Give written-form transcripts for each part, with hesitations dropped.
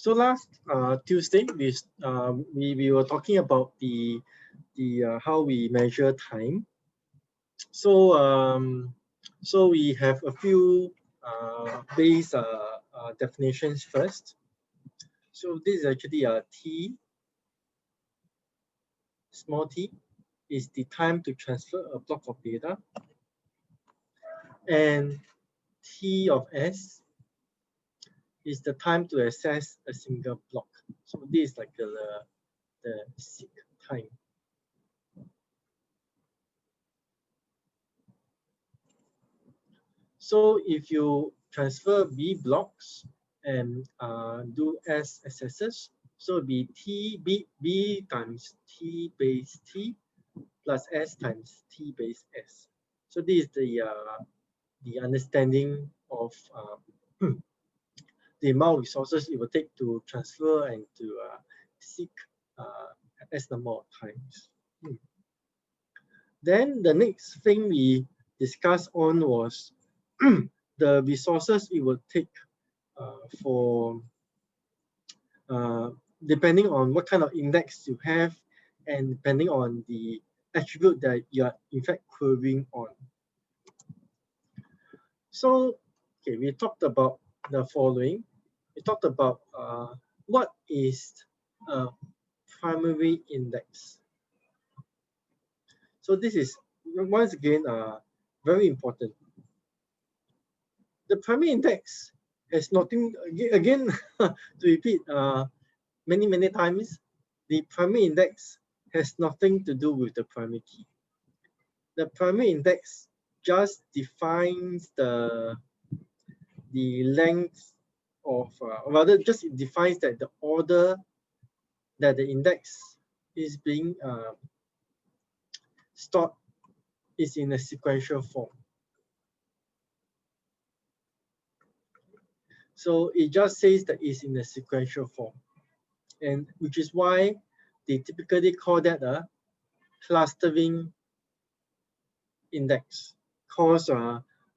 So last Tuesday, we were talking about the how we measure time. So so we have a few base definitions first. So this is actually T, small t, is the time to transfer a block of data, and T of S is the time to access a single block. So this is like the seek time. So if you transfer B blocks and do S accesses, so it'll be B times T base T plus S times T base S. So this is the understanding of the amount of resources it will take to transfer and to seek S number of times. Then the next thing we discussed on was the resources it will take for depending on what kind of index you have and depending on the attribute that you are in fact querying on. So okay, we talked about the following. We talked about what is a primary index. So this is once again very important. The primary index has nothing, again, to repeat many times, the primary index has nothing to do with the primary key. The primary index just defines the length of, rather just it defines that the order that the index is being stored is in a sequential form. So it just says that it's in a sequential form, and which is why they typically call that a clustering index, because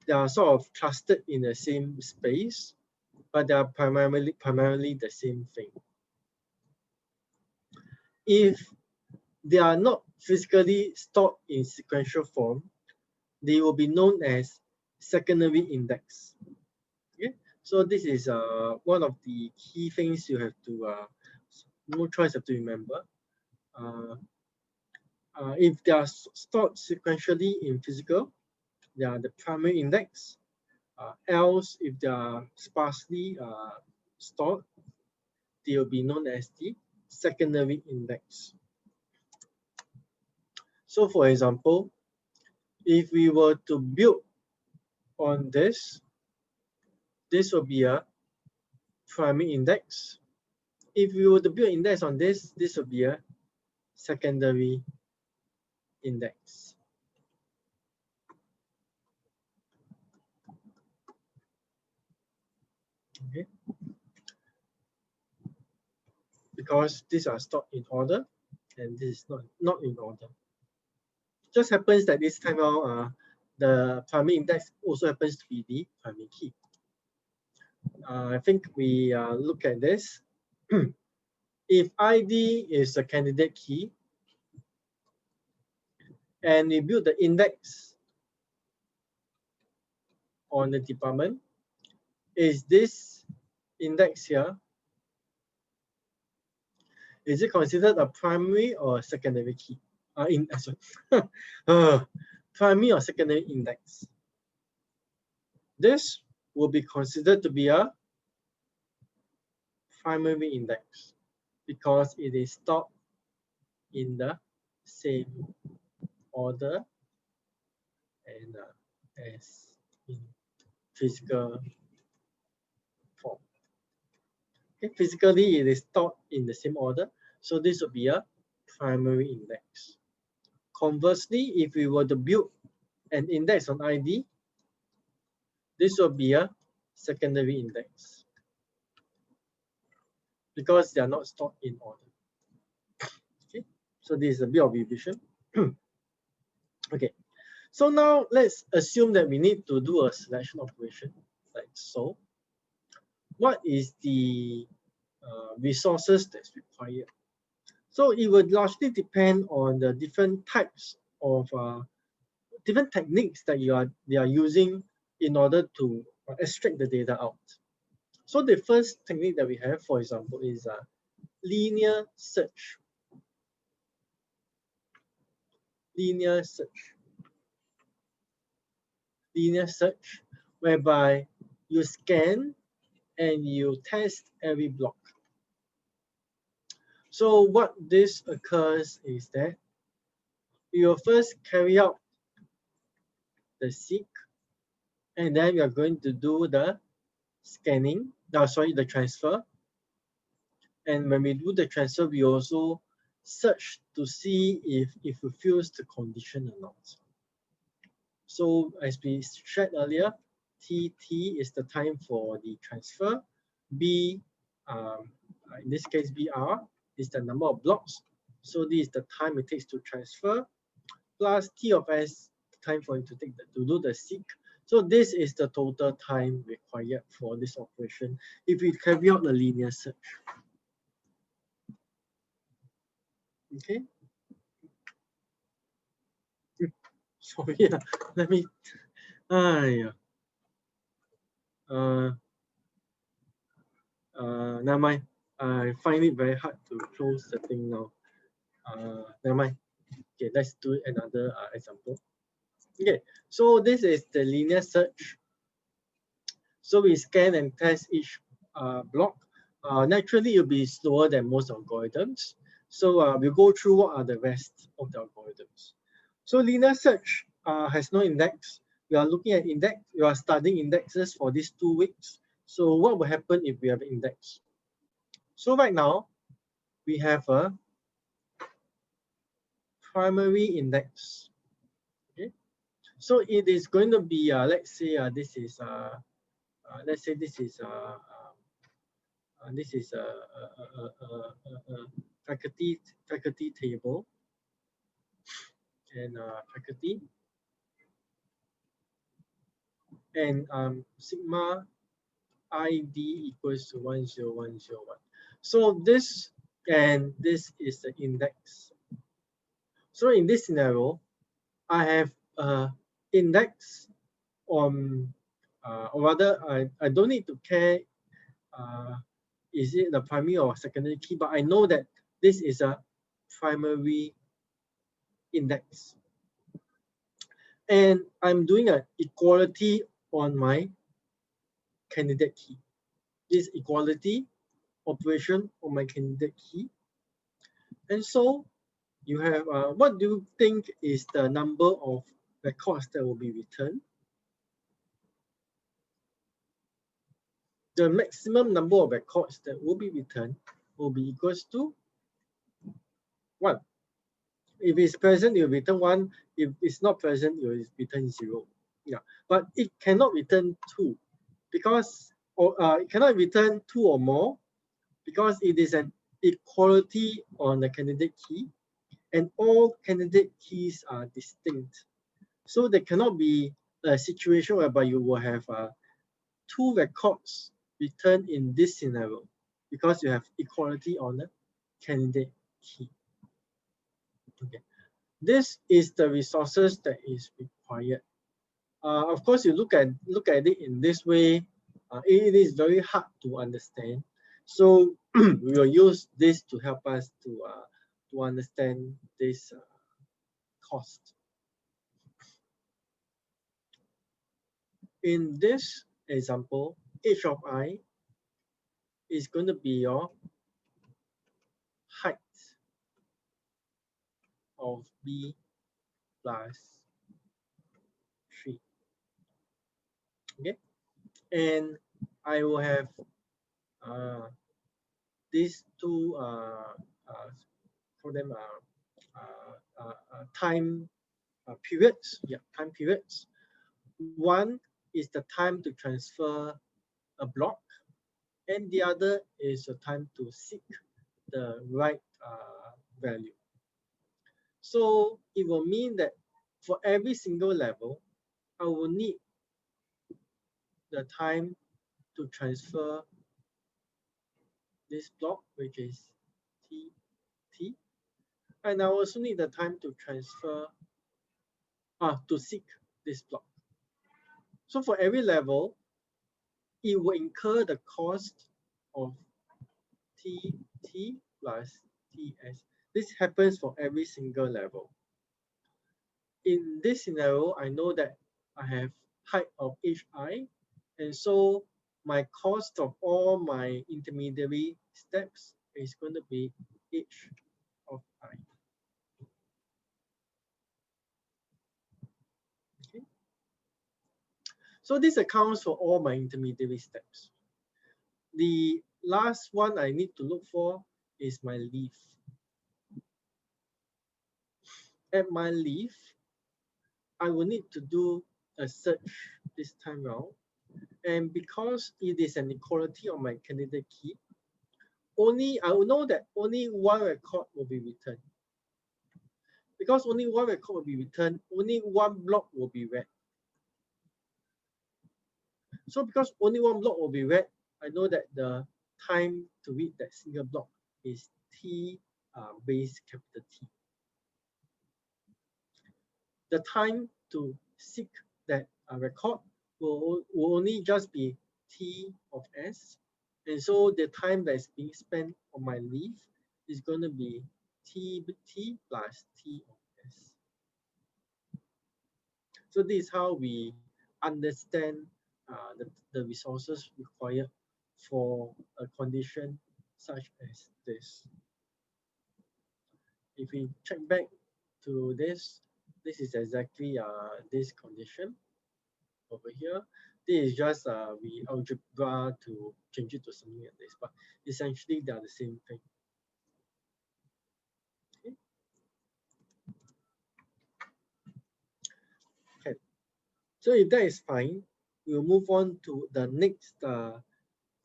they are sort of clustered in the same space, but they are primarily the same thing. If they are not physically stored in sequential form, they will be known as secondary index. Okay, so this is one of the key things you have to no choice have to remember. If they are stored sequentially in physical, they are the primary index. Else, if they are sparsely stored, they will be known as the secondary index. So for example, if we were to build on this, this will be a primary index. If we were to build index on this, this will be a secondary index. Okay, because these are stored in order and this is not in order. It just happens that this time around the primary index also happens to be the primary key. I think we look at this. If ID is a candidate key and we build the index on the department, is this index here, is it considered a primary or a secondary key? Primary or secondary index? This will be considered to be a primary index because it is stored in the same order and as in physical form. Okay, physically it is stored in the same order, so this will be a primary index. Conversely, if we were to build an index on ID, this will be a secondary index because they are not stored in order. Okay, so this is a bit of revision. Okay, so now let's assume that we need to do a selection operation like so. What is the resources that's required. So it would largely depend on the different types of different techniques that they are using in order to extract the data out. So the first technique that we have, for example, is linear search. Linear search. Linear search, whereby you scan and you test every block. So what this occurs is that you will first carry out the seek, and then you are going to do the scanning, the transfer. And when we do the transfer, we also search to see if it fulfills the condition or not. So as we shared earlier, TT is the time for the transfer. B, in this case, BR is the number of blocks. So this is the time it takes to transfer, plus T of S, time for it to do the seek. So this is the total time required for this operation if we carry out the linear search. Okay. So yeah, let me. Never mind. I find it very hard to close the thing now. Never mind. Okay, let's do another example. Okay, so this is the linear search. So we scan and test each block. Naturally, it'll be slower than most algorithms. So we'll go through what are the rest of the algorithms. So linear search has no index. We are looking at index. We are studying indexes for these 2 weeks. So what will happen if we have an index? So right now, we have a primary index. Okay, so it is going to be let's say this is a faculty table, and faculty, and sigma ID equals to 10101. So this is the index. So in this scenario, I have index on, or rather, I don't need to care is it the primary or secondary key, but I know that this is a primary index. And I'm doing an equality on my candidate key. This equality operation on my candidate key. And so you have, what do you think is the number of records that will be returned? The maximum number of records that will be returned will be equals to 1. If it's present, it will return 1. If it's not present, it will return 0. Yeah, but it cannot return 2 because, it cannot return 2 or more because it is an equality on the candidate key, and all candidate keys are distinct. So there cannot be a situation whereby you will have 2 records returned in this scenario because you have equality on the candidate key. Okay, this is the resources that is required. Of course, you look at it in this way, it is very hard to understand. So we will use this to help us to understand this cost. In this example, h of I is going to be your height of B plus 3. Okay, and I will have these two call them time periods. Yeah, time periods. One is the time to transfer a block, and the other is the time to seek the right value. So it will mean that for every single level, I will need the time to transfer this block, which is T, and I also need the time to transfer, to seek this block. So for every level, it will incur the cost of T plus Ts. This happens for every single level. In this scenario, I know that I have height of hi, and so my cost of all my intermediary steps is going to be h of I. Okay. So this accounts for all my intermediary steps. The last one I need to look for is my leaf. At my leaf, I will need to do a search this time round. And because it is an equality of my candidate key, I will know that only one record will be returned. Because only one record will be returned, only one block will be read. So because only one block will be read, I know that the time to read that single block is T base capital T. The time to seek that record will only just be T of S. And so the time that is being spent on my leaf is going to be T plus T of S. So this is how we understand the resources required for a condition such as this. If we check back to this is exactly this condition over here. This is just we algebra to change it to something like this, but essentially they are the same thing. Okay. Okay. So if that is fine, we'll move on to the next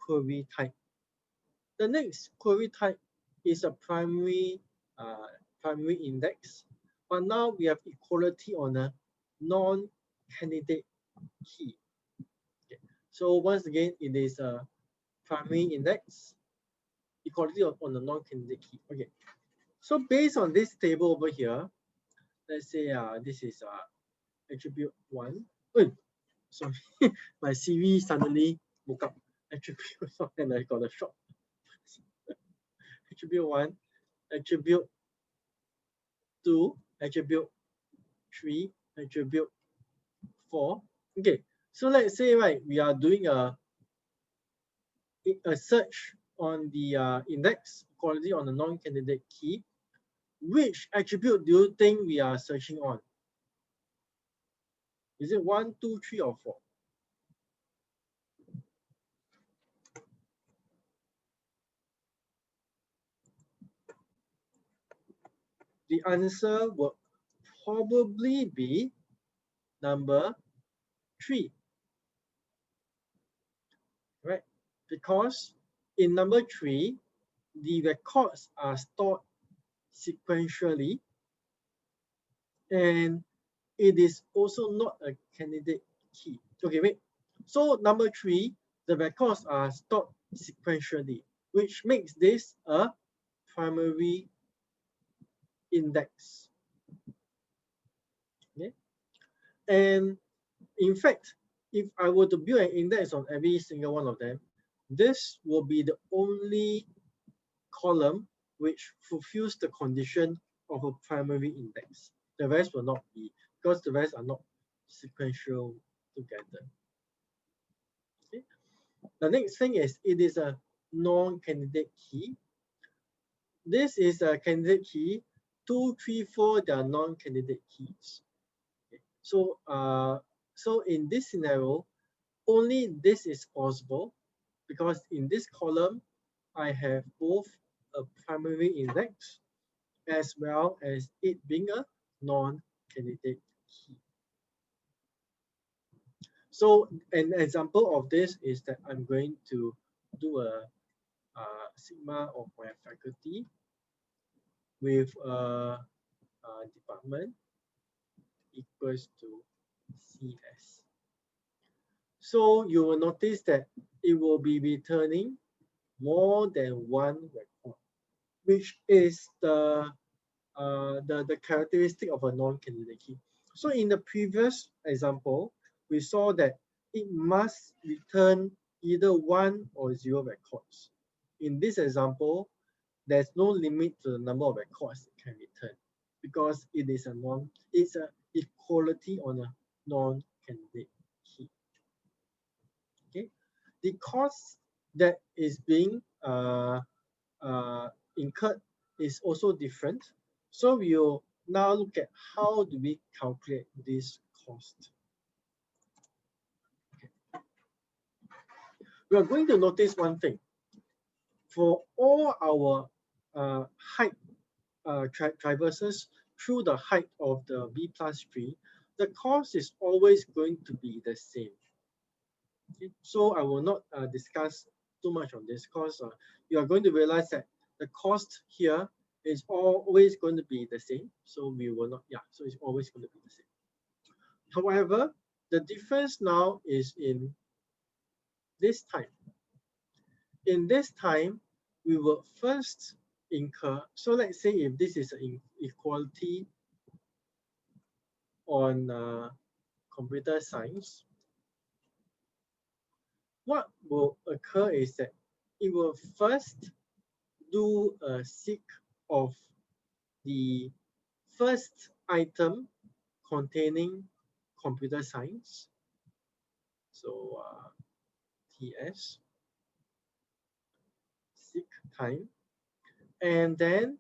query type. The next query type is a primary index, but now we have equality on a non-candidate key. Okay. So once again, it is a primary index, equality on the non-candidate key. Okay. So based on this table over here, let's say this is attribute 1. Oh, sorry, my CV suddenly woke up. Attribute 1 and I got a shock. Attribute 1, attribute 2, attribute 3, attribute 4. Okay, so let's say we are doing a search on the index equality on the non-candidate key. Which attribute do you think we are searching on? Is it 1, 2, 3, or 4? The answer will probably be number 3, right? Because in number 3, the records are stored sequentially, and it is also not a candidate key. Okay, wait. So number 3, the records are stored sequentially, which makes this a primary index. Okay, and in fact, if I were to build an index on every single one of them, this will be the only column which fulfills the condition of a primary index. The rest will not be, because the rest are not sequential together. Okay. The next thing is it is a non-candidate key. This is a candidate key. 2, 3, 4, they are non-candidate keys. Okay. So in this scenario, only this is possible because in this column, I have both a primary index as well as it being a non-candidate key. So an example of this is that I'm going to do a sigma of my faculty with a department equals to CS. So you will notice that it will be returning more than one record, which is the characteristic of a non-candidate key. So in the previous example, we saw that it must return either 1 or 0 records. In this example, there's no limit to the number of records it can return because it's a equality on a non-candidate key. Okay, the cost that is being incurred is also different. So we'll now look at how do we calculate this cost. Okay. We are going to notice one thing. For all our height traverses through the height of the B plus tree, the cost is always going to be the same. Okay. So I will not discuss too much on this because you are going to realize that the cost here is always going to be the same. So we will not, so it's always going to be the same. However, the difference now is in this time. In this time, we will first incur, so let's say if this is an equality on computer science, what will occur is that it will first do a seek of the first item containing computer science. So TS seek time, and then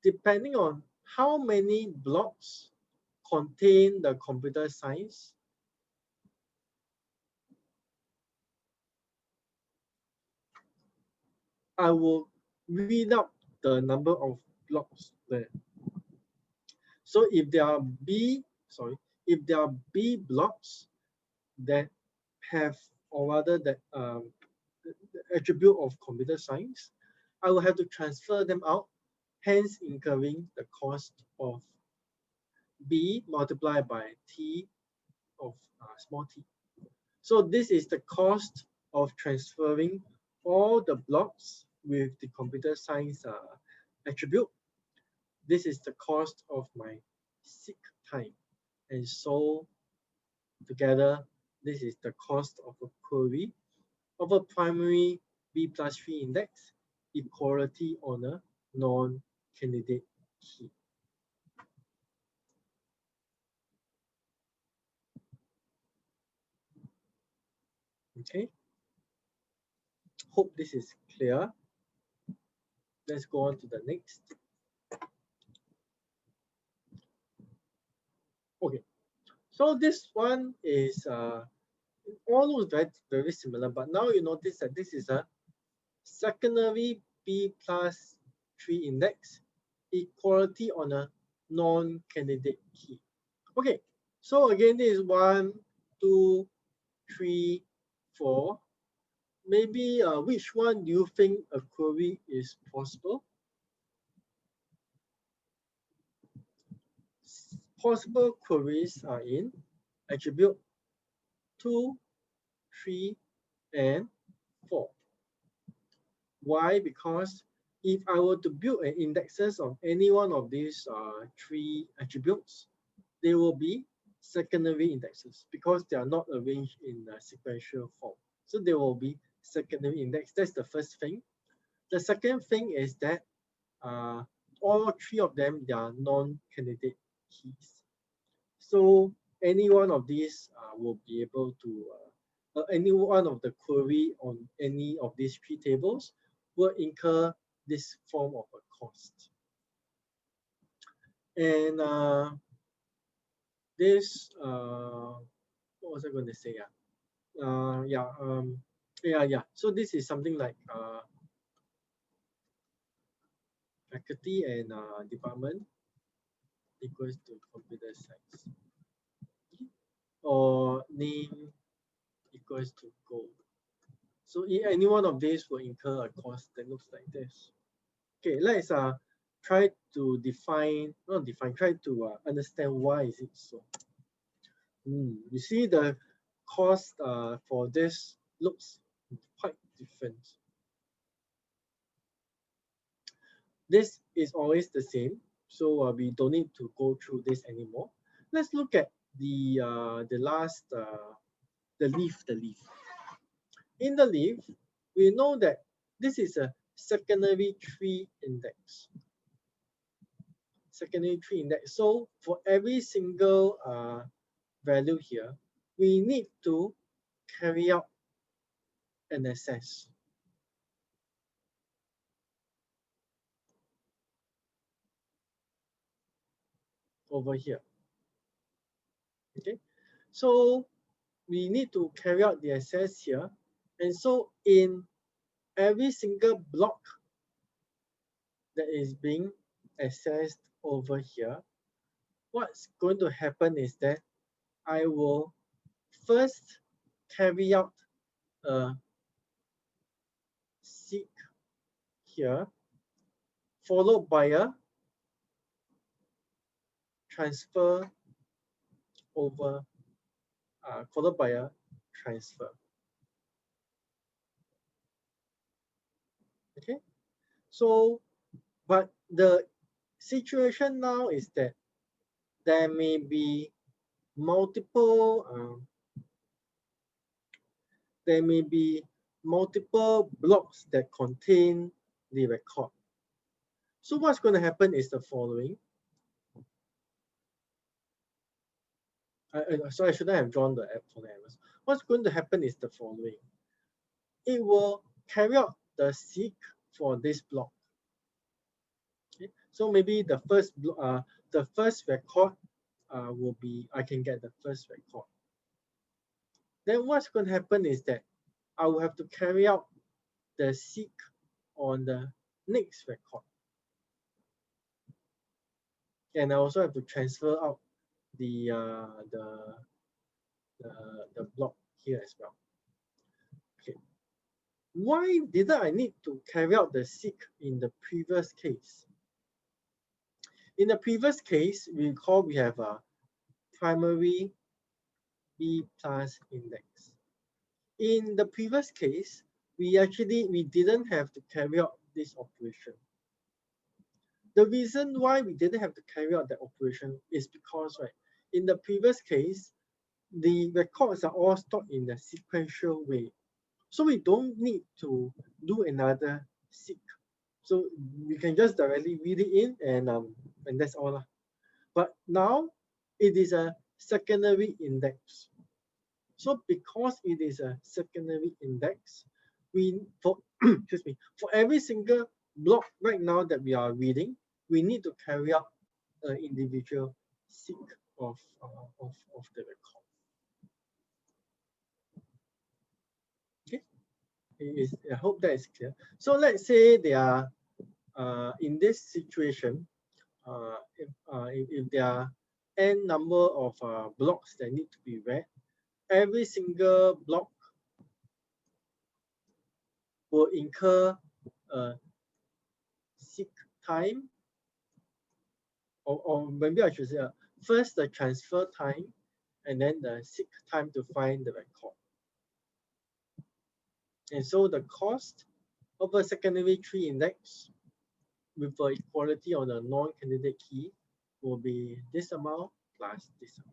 depending on how many blocks contain the computer science, I will read out the number of blocks there. So if there are if there are B blocks that have, or rather that the attribute of computer science, I will have to transfer them out, hence incurring the cost of B multiplied by T of small t. So this is the cost of transferring all the blocks with the computer science attribute. This is the cost of my seek time. And so together, this is the cost of a query of a primary B plus 3 index equality on a non-candidate key. Okay, hope this is clear. Let's go on to the next. Okay, so this one is almost very similar, but now you notice that this is a secondary B plus 3 index equality on a non-candidate key. Okay, so again, this is 1, 2, 3, 4. Maybe which one do you think a query is possible? Possible queries are in attribute 2, 3, and 4. Why? Because if I were to build an indexes of any one of these 3 attributes, they will be secondary indexes because they are not arranged in a sequential form. So they will be secondary index. That's the first thing. The second thing is that all 3 of them, they are non-candidate keys. So any one of these will be able to, any one of the query on any of these 3 tables will incur this form of a cost. And this, what was I going to say? So this is something like faculty and department equals to computer science, or name equals to gold. So any one of these will incur a cost that looks like this. Okay, let's try to try to understand why is it so. You see the cost for this looks quite different. This is always the same, so we don't need to go through this anymore. Let's look at the last the leaf. In the leaf, we know that this is a secondary tree index. Secondary tree index. So for every single value here, we need to carry out an access. Over here. Okay, so we need to carry out the access here, and so in every single block that is being accessed over here, what's going to happen is that I will first carry out a seek here, followed by a transfer over, followed by a transfer. Okay, so but the situation now is that there may be multiple blocks that contain the record. So what's going to happen is the following. So I shouldn't have drawn the app for the arrows. What's going to happen is the following. It will carry out the seek for this block. Okay? So maybe the first record will be, I can get the first record. Then what's going to happen is that I will have to carry out the seek on the next record. And I also have to transfer out the block here as well. Okay. Why did I need to carry out the seek in the previous case? In the previous case, recall we have a primary B plus index. In the previous case, we didn't have to carry out this operation. The reason why we didn't have to carry out that operation is because, right, in the previous case, the records are all stored in a sequential way. So we don't need to do another seek. So we can just directly read it in and that's all. But now it is a secondary index. So because it is a secondary index, excuse me, for every single block right now that we are reading, we need to carry out an individual seek of the record. Okay, I hope that is clear. So let's say they are in this situation, if there are n number of blocks that need to be read, every single block will incur a seek time, or maybe I should say first the transfer time and then the seek time to find the record. And so the cost of a secondary tree index with the equality on the non-candidate key will be this amount plus this amount.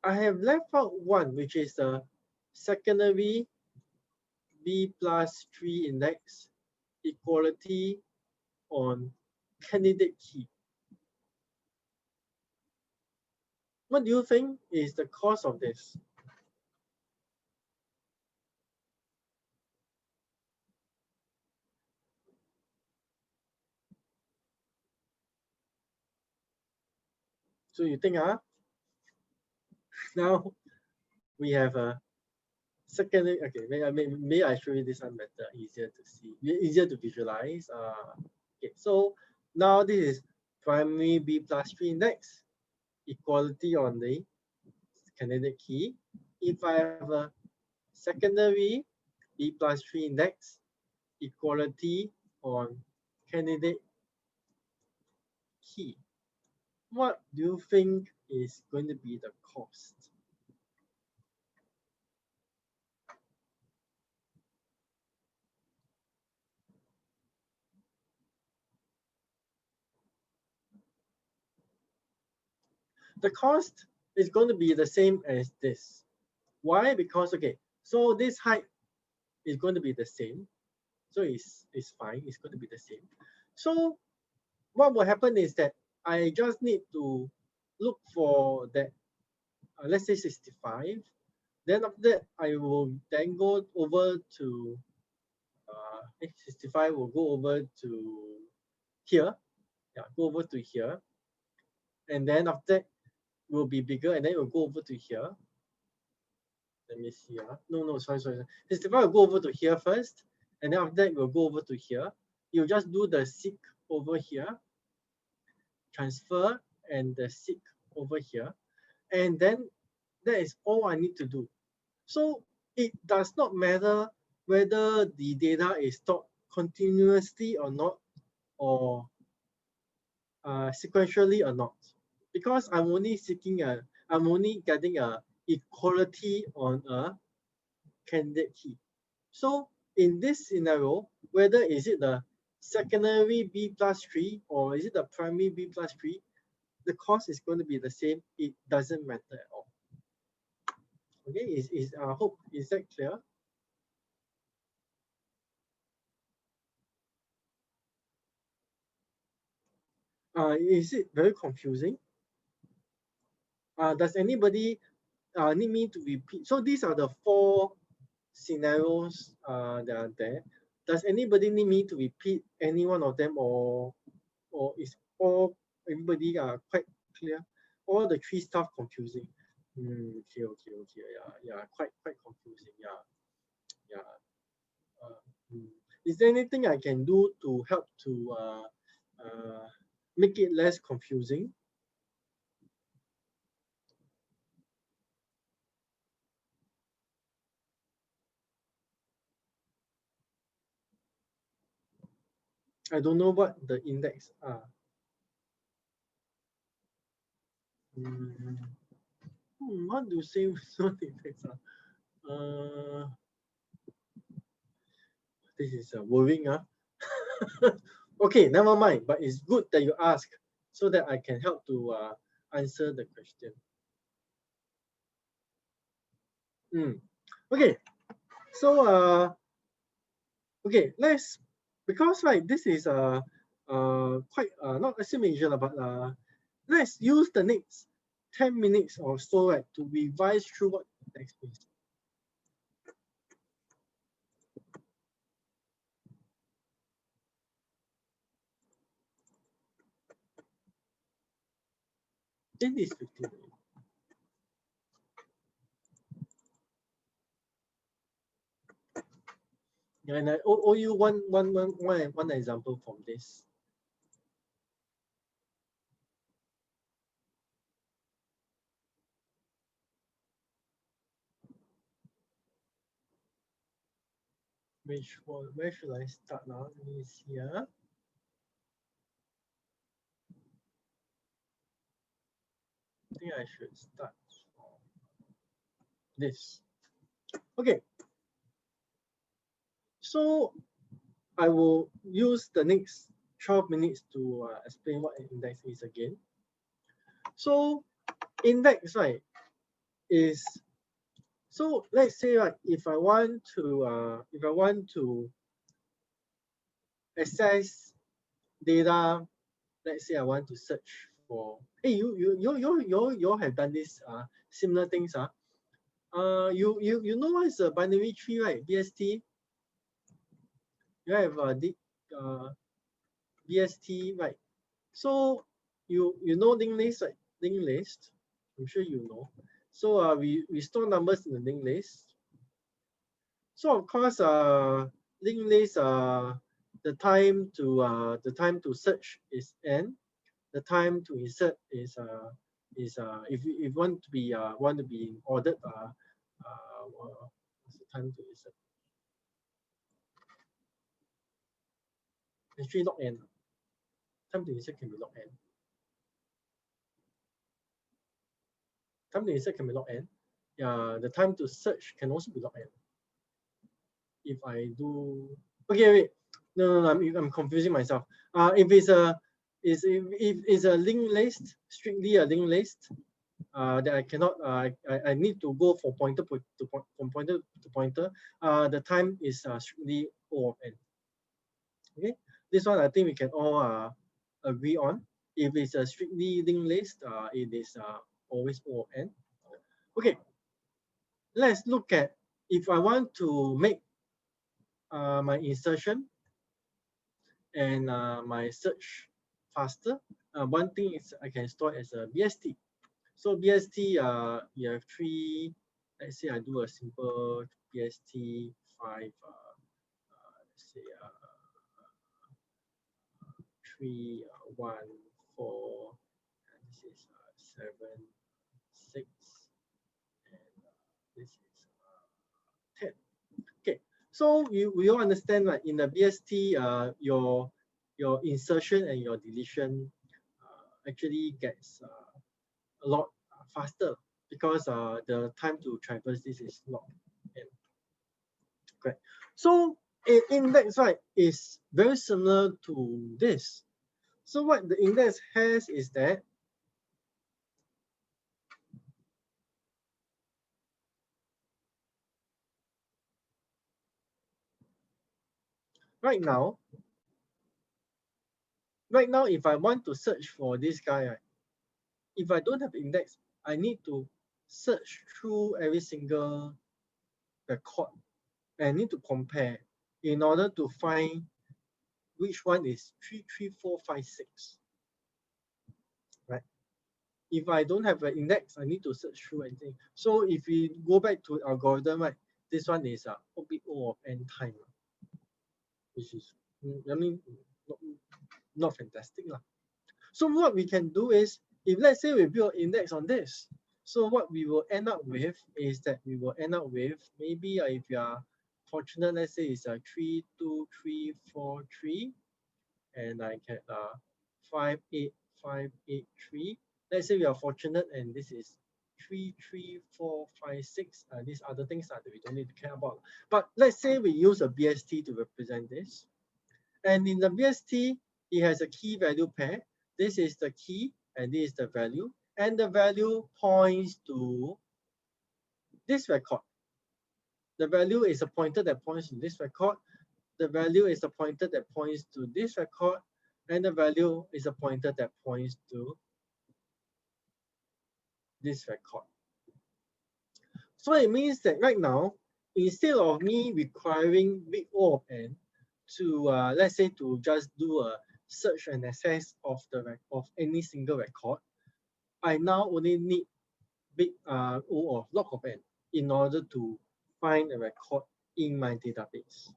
I have left out one, which is the secondary B plus tree index equality on candidate key. What do you think is the cost of this? So you think, now we have a secondary, okay, maybe I show you this one better, easier to see, easier to visualize. Okay, so now this is primary B plus tree index, equality on the candidate key. If I have a secondary B plus tree index, equality on candidate key. what do you think is going to be the cost? The cost is going to be the same as this. Why? Because, okay, so this height is going to be the same. So it's fine, it's going to be the same. So what will happen is that I just need to look for that, let's say 65. Then after that, I will then go over to 65 will go over to here. Yeah, go over to here. And then after that will be bigger, and then it will go over to here. Let me see. No, sorry. 65 will go over to here first, and then after that we'll go over to here. You just do the seek over here, transfer, and the seek over here, and then that is all I need to do. So it does not matter whether the data is stored continuously or not, or sequentially or not, because I'm only getting a equality on a candidate key. So in this scenario, whether is it the secondary B plus tree or is it the primary B plus tree, the cost is going to be the same. It doesn't matter at all. Okay, I hope, is that clear? Is it very confusing? Does anybody need me to repeat? So these are the 4 scenarios that are there. Does anybody need me to repeat any one of them, or is all everybody quite clear? All the 3 stuff confusing. Okay. Yeah. Quite confusing. Yeah. Uh, mm. Is there anything I can do to help to make it less confusing? I don't know what the index are. What do you say what the index are? This is worrying. Okay, never mind. But it's good that you ask so that I can help to answer the question. Okay, so okay, because this is quite not estimation, but let's use the next 10 minutes or so to revise through what the text is. This is 15 minutes. Yeah, and I owe you one example from this. Where should I start now? Let me see here. I think I should start from this. Okay, so I will use the next 12 minutes to explain what an index is again. So index is, so let's say if I want to access data, let's say I want to search for, hey, you all have done this similar things. You know what is a binary tree, right? BST. You have BST, right? So you know linked list, right? Linked list, I'm sure you know. So we store numbers in the linked list. So of course linked list the time to search is n. The time to insert is if you want to be ordered what's the time to insert? Actually log n. Time to insert can be log n. Time to insert can be log n. Yeah, the time to search can also be log n. If I do, okay, wait, no, I'm confusing myself. If it's a if it's a linked list, strictly a linked list, that I cannot, I need to go for pointer from pointer to pointer. The time is strictly O of n. Okay, this one I think we can all agree on. If it's a strictly linked list, it is always O of n. Okay, let's look at if I want to make my insertion and my search faster. One thing is I can store as a BST. So BST, you have three. Let's say I do a simple BST 5. Let's say 3, 1, 4. And this is 7, 6, and this is 10. Okay, so we all understand that in the BST, your insertion and your deletion actually gets a lot faster because the time to traverse this is log n. Correct. So an index, right, is very similar to this. So what the index has is that right now, if I want to search for this guy, right, if I don't have index, I need to search through every single record and I need to compare in order to find which one is 3, 3, 4, 5, 6. Right? If I don't have an index, I need to search through anything. So if we go back to algorithm, right, this one is O of n time, which is, I mean, not fantastic. So what we can do is, if let's say we build index on this, so what we will end up with is that we will end up with maybe if you are fortunate, let's say it's a 3, 2, 3, 4, 3, and I get 5, 8, 5, 8, 3. Let's say we are fortunate and this is 3, 3, 4, 5, 6. These other things that we don't need to care about. But let's say we use a BST to represent this. And in the BST, it has a key value pair. This is the key and this is the value. And the value points to this record. The value is a pointer that points to this record. The value is a pointer that points to this record. And the value is a pointer that points to this record. So it means that right now, instead of me requiring big O of n to, let's say, to just do a search and access of any single record, I now only need big O of log of n in order to find a record in my database.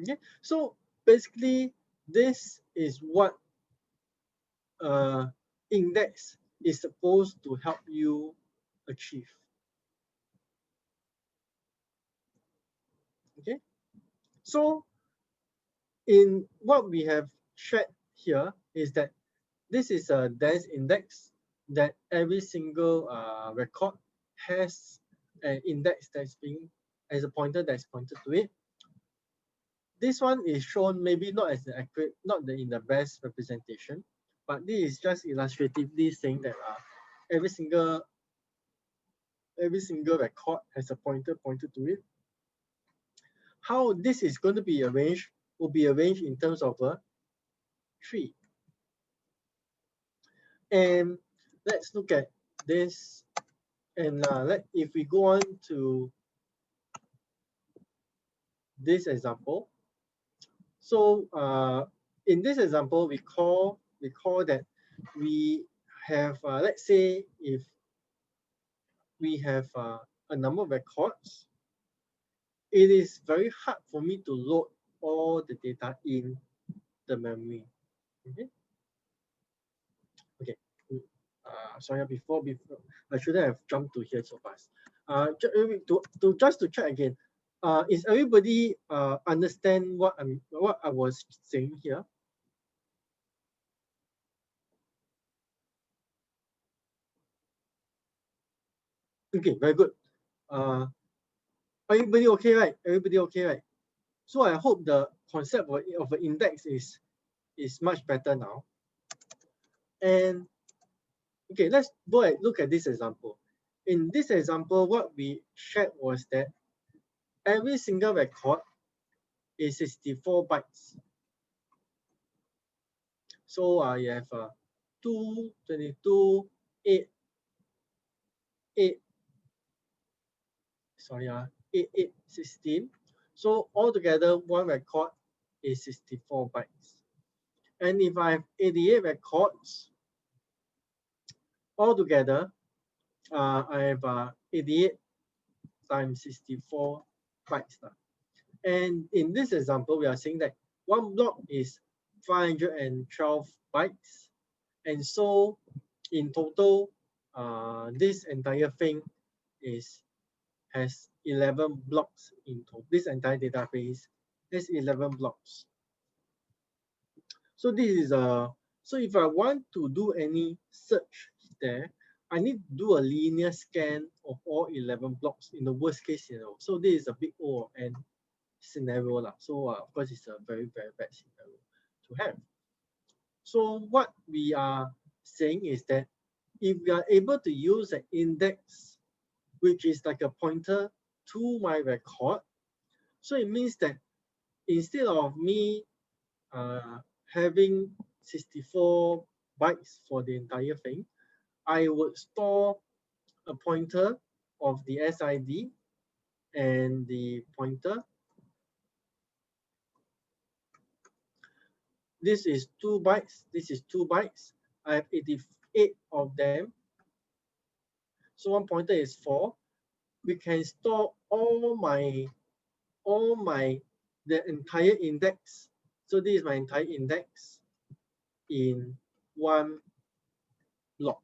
Okay, so basically, this is what index is supposed to help you achieve. Okay, so in what we have shared here is that this is a dense index that every single record has an index that's being as a pointer that's pointed to it. This one is shown maybe not as the accurate, not in the best representation, but this is just illustratively saying that every single record has a pointer pointed to it. How this is going to be arranged will be arranged in terms of a tree. And let's look at this. And if we go on to this example, so in this example, we call that we have let's say if we have a number of records, it is very hard for me to load all the data in the memory. Okay. Okay. Sorry, before I shouldn't have jumped to here so fast. Just to check again, is everybody understand what I was saying here? Okay, very good. Everybody okay, right? Everybody okay, right? So I hope the concept of an index is much better now. And okay, let's go and look at this example. In this example, what we shared was that every single record is 64 bytes. So I have 2, 22, 8, 8, sorry, 8, 8, 16. So altogether, one record is 64 bytes. And if I have 88 records, altogether, I have 88 times 64 bytes. And in this example, we are saying that one block is 512 bytes. And so in total, this entire thing has 11 blocks in total. This entire database has 11 blocks. So this is so if I want to do any search there, I need to do a linear scan of all 11 blocks in the worst case scenario. So this is a big O or N scenario lah. So of course it's a very, very bad scenario to have. So what we are saying is that if we are able to use an index, which is like a pointer to my record, so it means that instead of me having 64 bytes for the entire thing, I would store a pointer of the SID and the pointer. This is 2 bytes. This is 2 bytes. I have 88 of them. So one pointer is 4. We can store the entire index. So this is my entire index in one block.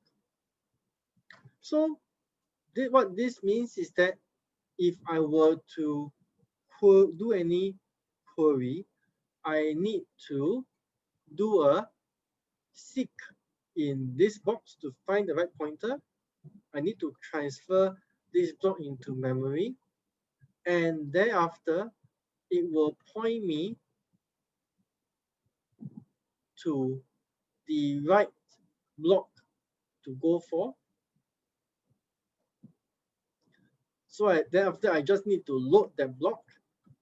So what this means is that if I were to do any query, I need to do a seek in this box to find the right pointer. I need to transfer this block into memory, and thereafter it will point me to the right block to go for. So then after I just need to load that block,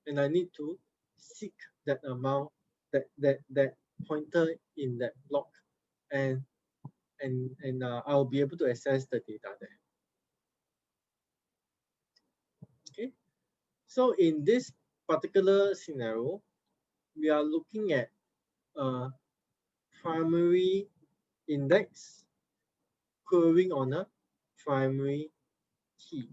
and I need to seek that amount, that pointer in that block, and I'll be able to access the data there. Okay, so in this particular scenario, we are looking at a primary index querying on a primary key.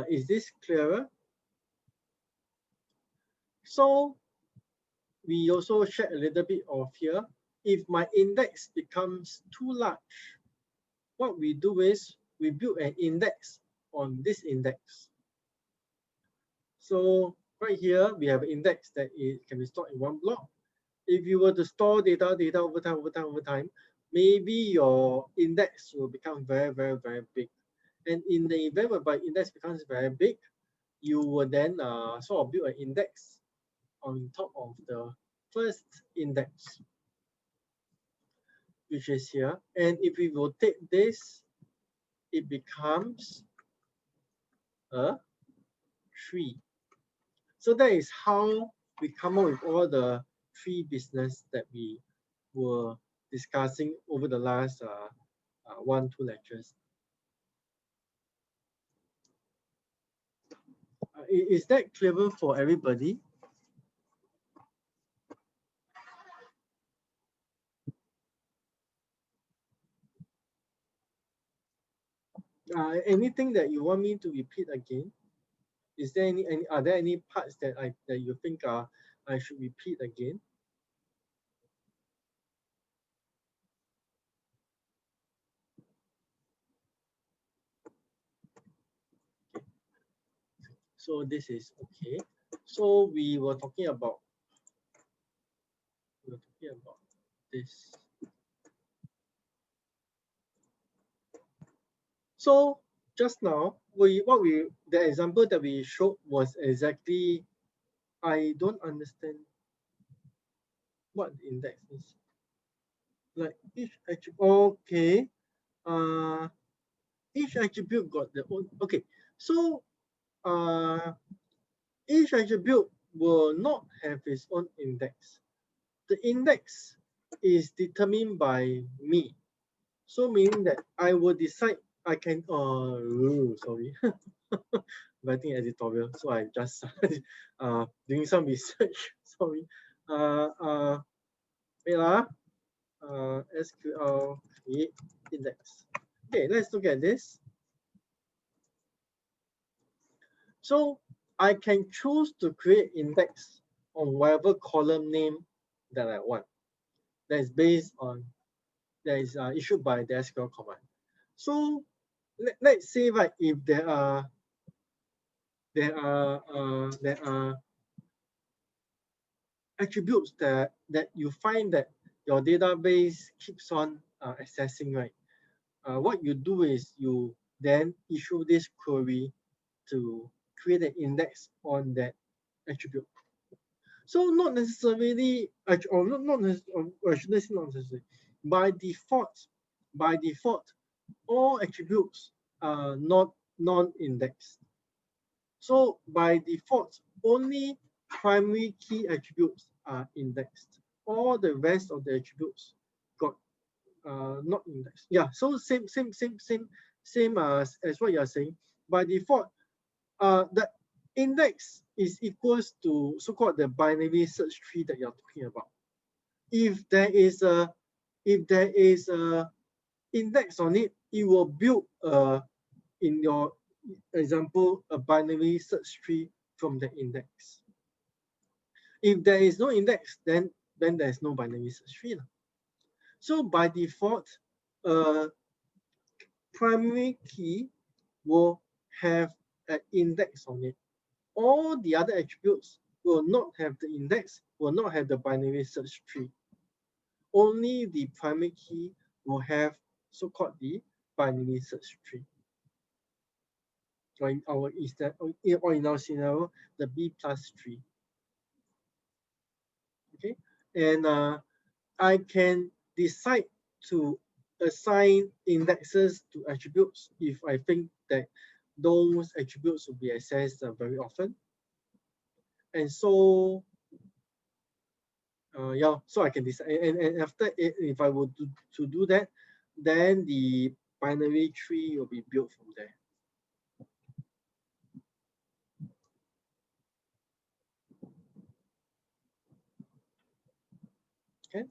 Is this clearer? So we also check a little bit of here. If my index becomes too large, what we do is we build an index on this index. So right here, we have an index that it can be stored in one block. If you were to store data over time, maybe your index will become very, very, very big. And in the event whereby index becomes very big, you will then sort of build an index on top of the first index, which is here. And if we rotate this, it becomes a tree. So that is how we come up with all the tree business that we were discussing over the last 1-2 lectures. Is that clear for everybody? Anything that you want me to repeat again? Is there are there any parts that you think I should repeat again? So this is okay. So we were talking about this. So just now, the example that we showed was exactly, I don't understand what the index is. Like each attribute, okay. Each attribute got their own, okay. So each attribute will not have its own index. The index is determined by me. So meaning that I will decide, I can, sorry, writing editorial, so I just doing some research, sorry. Wait SQL create index. Okay, let's look at this. So I can choose to create index on whatever column name that I want. That is based on, that is issued by the SQL command. So let's say, right, if there are attributes that you find that your database keeps on accessing, right? What you do is you then issue this query to create an index on that attribute. So not necessarily, or not necessarily, or should I say not necessarily, by default, all attributes are not non-indexed. So by default, only primary key attributes are indexed. All the rest of the attributes got not indexed. Yeah, so same as what you're saying. By default, the index is equals to so-called the binary search tree that you're talking about. If there is a index on it, it will build in your example a binary search tree from the index. If there is no index, then there's no binary search tree. So by default, primary key will have an index on it. All the other attributes will not have the index, will not have the binary search tree. Only the primary key will have so-called the binary search tree. Or in our scenario, the B plus tree. Okay, and I can decide to assign indexes to attributes if I think that those attributes will be accessed very often. And so, yeah, so I can decide. And after it, if I were to do that, then the binary tree will be built from there. Okay.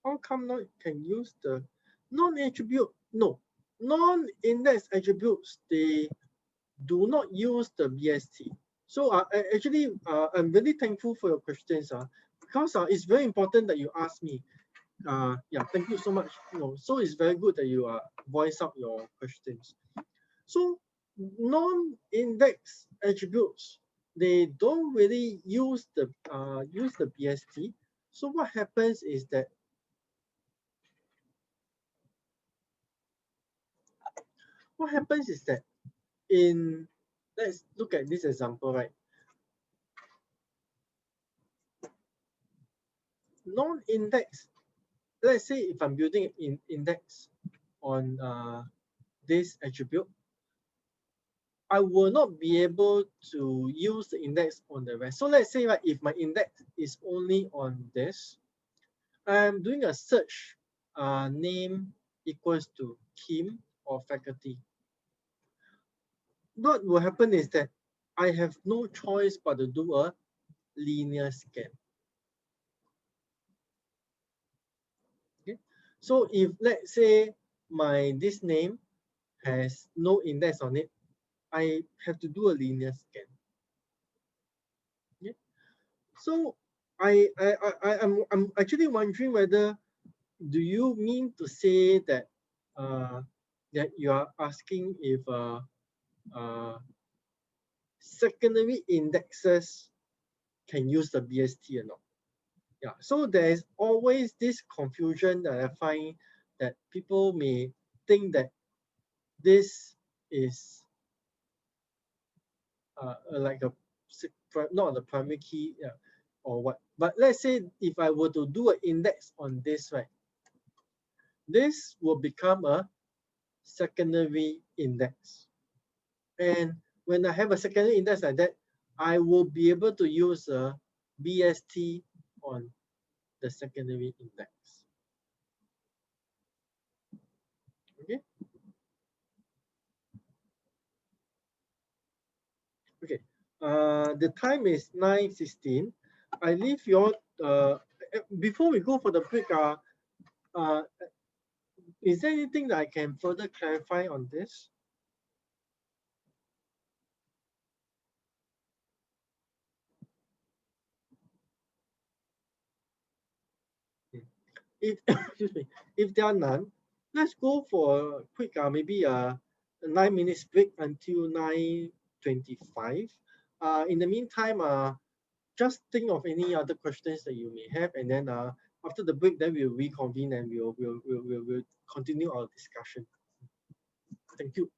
How come not can use the non-attribute? No, non-index attributes, they do not use the BST. So actually, I'm really thankful for your questions, because it's very important that you ask me. Yeah, thank you so much. So it's very good that you voice out your questions. So non-index attributes, they don't really use the BST. So what happens is that in, let's look at this example, right? Non-index, let's say if I'm building an index on this attribute, I will not be able to use the index on the rest. So let's say, right, if my index is only on this, I'm doing a search, name equals to Kim or faculty. What will happen is that I have no choice but to do a linear scan. Okay, so if let's say this name has no index on it, I have to do a linear scan. Okay, so I'm actually wondering whether, do you mean to say that that you are asking if secondary indexes can use the BST or not? Yeah, so there's always this confusion that I find that people may think that this is like a not the primary key, or what. But let's say if I were to do an index on this, right, this will become a secondary index. And when I have a secondary index like that, I will be able to use a BST on the secondary index. Okay. Okay. The time is 9:16. I leave your before we go for the break. Is there anything that I can further clarify on this? If excuse me, if there are none, let's go for a quick maybe a 9 minutes break until 9:25. In the meantime, just think of any other questions that you may have, and then after the break, then we'll reconvene and we'll continue our discussion. Thank you.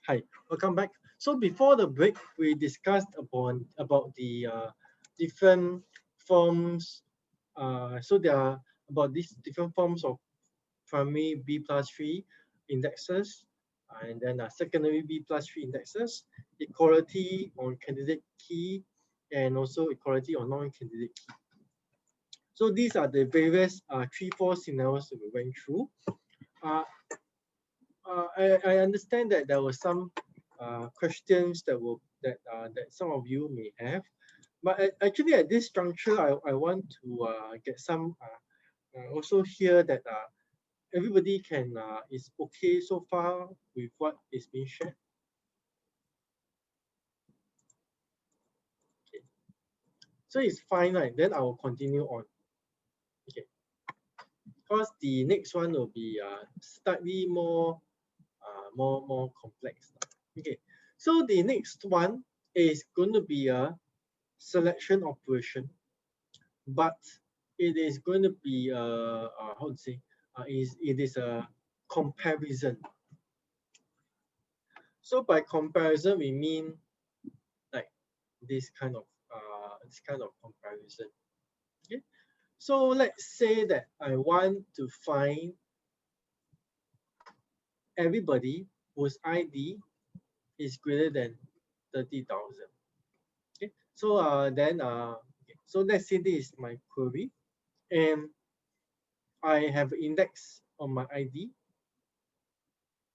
Hi, welcome back. So before the break, we discussed about the different forms. So there are about these different forms of primary B+3 indexes, and then secondary B+3 indexes, equality on candidate key, and also equality on non-candidate key. So these are the various 3-4 scenarios that we went through. I understand that there were some questions that some of you may have, but actually at this juncture, I want to get some also hear that everybody is okay so far with what is being shared. Okay. So it's fine, right? Then I will continue on. Okay. Because the next one will be slightly more complex. Okay. So the next one is going to be a selection operation, but it is going to be how to say it is a comparison. So by comparison, we mean like this kind of comparison. Okay. So let's say that I want to find everybody whose ID is greater than 30,000. Okay. So so let's say this is my query, and I have an index on my ID.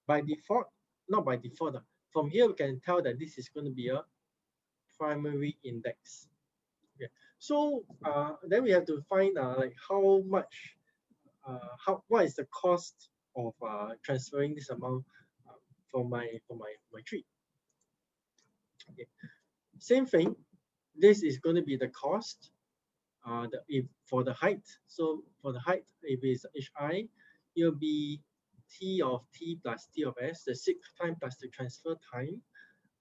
By default, not by default, from here we can tell that this is going to be a primary index. Okay. So then we have to find like how much, what is the cost of transferring this amount from my tree. Okay. Same thing. This is going to be the cost. If for the height. So for the height, if it's hi, it will be t of t plus t of s, the seek time plus the transfer time,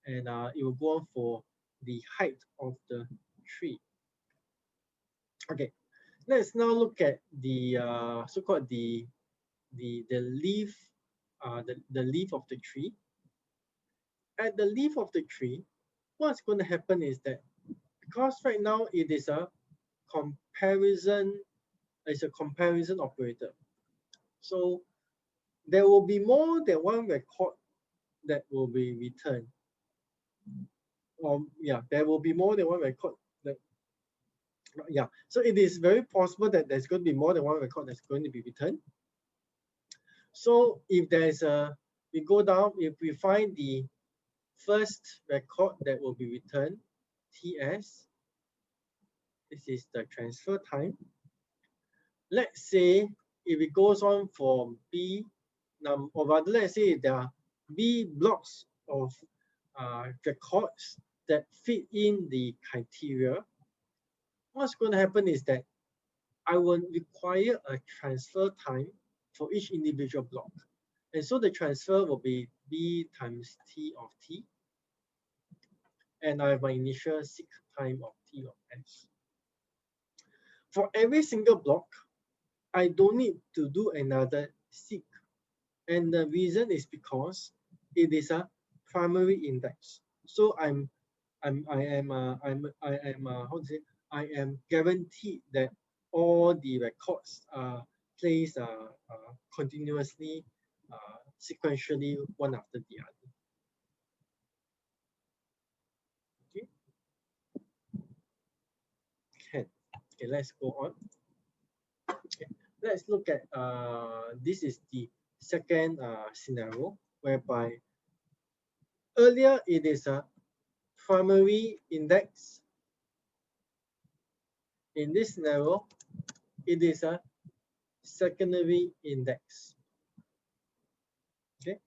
and it will go on for the height of the tree. Okay, let's now look at the so-called the leaf, the leaf of the tree. At the leaf of the tree, what's going to happen is that because right now it is a comparison, it's a comparison operator. So there will be more than one record that will be returned. Yeah, there will be more than one record that, yeah. So it is very possible that there's going to be more than one record that's going to be returned. So if there's we go down, if we find the first record that will be returned, TS, this is the transfer time. Let's say if it goes on for B, or rather, let's say there are B blocks of records that fit in the criteria, what's going to happen is that I will require a transfer time for each individual block. And so the transfer will be B times T of T. And I have my initial seek time of T of S. For every single block, I don't need to do another seek, and the reason is because it is a primary index. So I am how to say, I am guaranteed that all the records are placed continuously, sequentially, one after the other. Okay. Okay, let's go on. Okay. Let's look at this is the second scenario whereby earlier it is a primary index. In this scenario, it is a secondary index. Okay,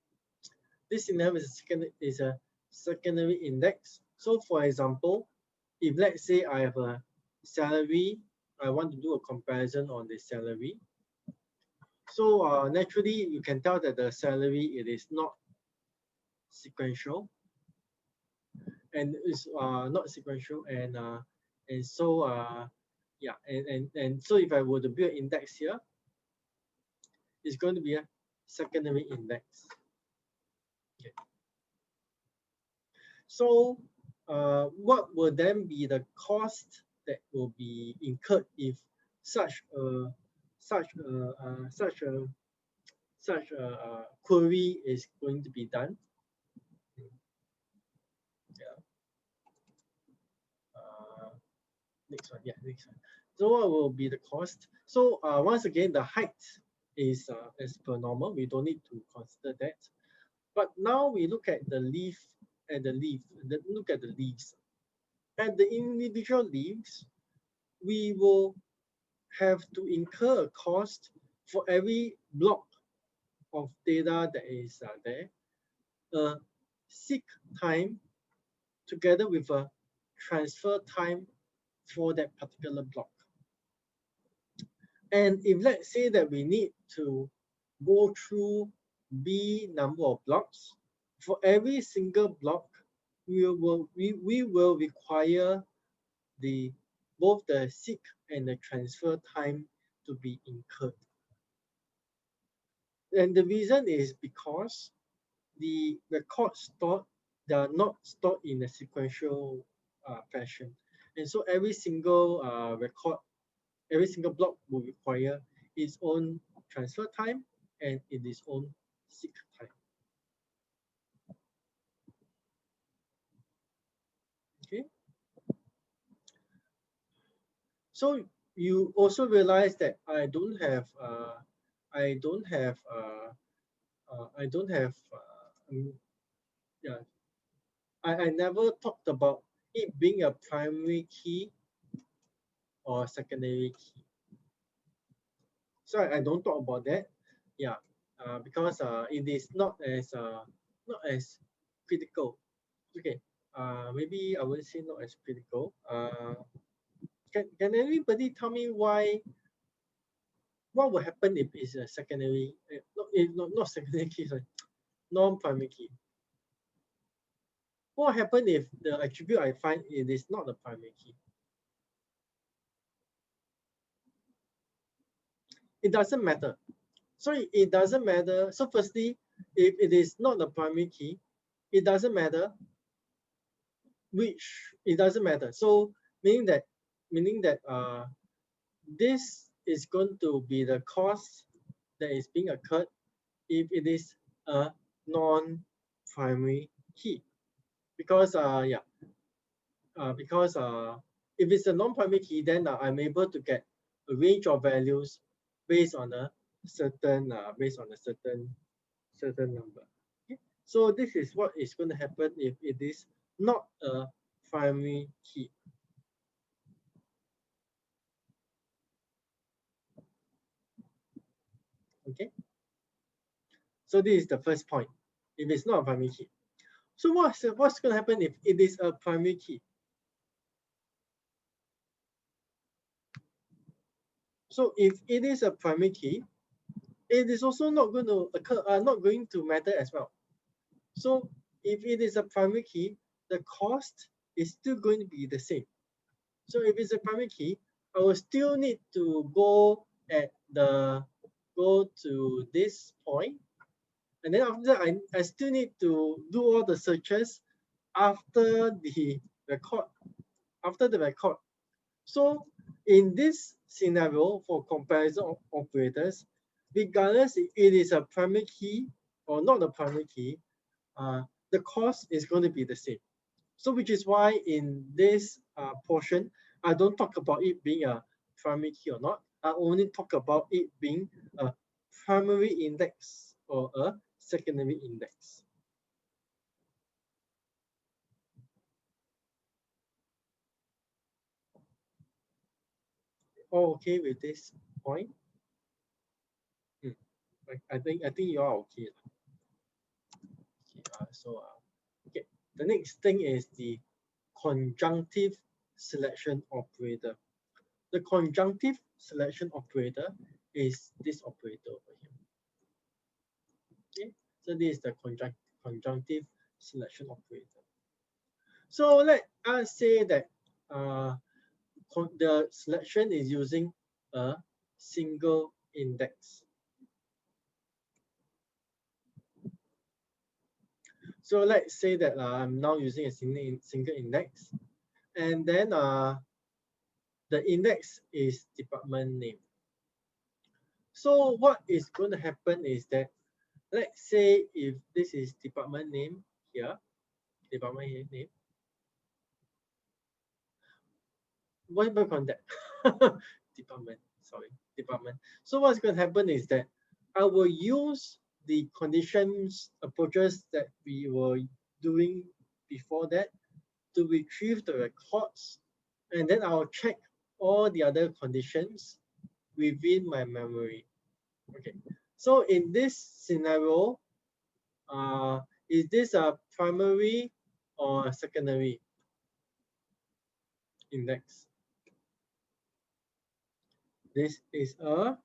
this scenario is a secondary index. So for example, if let's say I have a salary, I want to do a comparison on the salary. So naturally, you can tell that the salary, it is not sequential, and it's not sequential, and so yeah, and so if I were to build index here, it's going to be a secondary index. Okay. So what will then be the cost that will be incurred if such a query is going to be done? Yeah. Next one. Yeah, next one. So what will be the cost? So once again, the height is as per normal. We don't need to consider that. But now we look at the leaf, look at the leaves. At the individual leaves, we will have to incur a cost for every block of data that is there, a seek time together with a transfer time for that particular block. And if let's say that we need to go through B number of blocks, for every single block, we will require both the seek and the transfer time to be incurred. And the reason is because the records stored, they are not stored in a sequential fashion. And so every single record, every single block will require its own transfer time and its own seek time. Okay. So you also realize that I don't have yeah, I never talked about it being a primary key or secondary key. So I don't talk about that. Yeah, because it is not as critical. Okay, maybe I would say not as critical. Can anybody tell me what will happen if it's a secondary, not secondary key, sorry, non-primary key? What happen if the attribute I find it is not the primary key? It doesn't matter. So it doesn't matter. So firstly, if it is not the primary key, it doesn't matter it doesn't matter. So meaning that this is going to be the cost that is being occurred if it is a non-primary key. Because if it's a non-primary key, then I'm able to get a range of values based on a certain number. Okay? So this is what is going to happen if it is not a primary key. Okay. So this is the first point. If it's not a primary key. So what's going to happen if it is a primary key? So if it is a primary key, it is also not going to occur, not going to matter as well. So if it is a primary key, the cost is still going to be the same. So if it's a primary key, I will still need to go at the go to this point, and then after that, I still need to do all the searches after the record, So in this scenario for comparison operators, regardless if it is a primary key or not a primary key, the cost is going to be the same. So which is why in this portion, I don't talk about it being a primary key or not. I only talk about it being a primary index or a secondary index. All okay with this point? I think you are okay. Okay, the next thing is the conjunctive selection operator. The conjunctive selection operator is this operator over here. Okay, so this is the conjunctive selection operator. So let us say that the selection is using a single index. So let's say that I'm now using a single index, and then the index is department name. So what is going to happen is that, let's say if this is department name here, department name, what do you call that? Department, sorry, department. So what's going to happen is that I will use the conditions approaches that we were doing before that to retrieve the records, and then I'll check all the other conditions within my memory. Okay, so in this scenario, is this a primary or a secondary index? This is a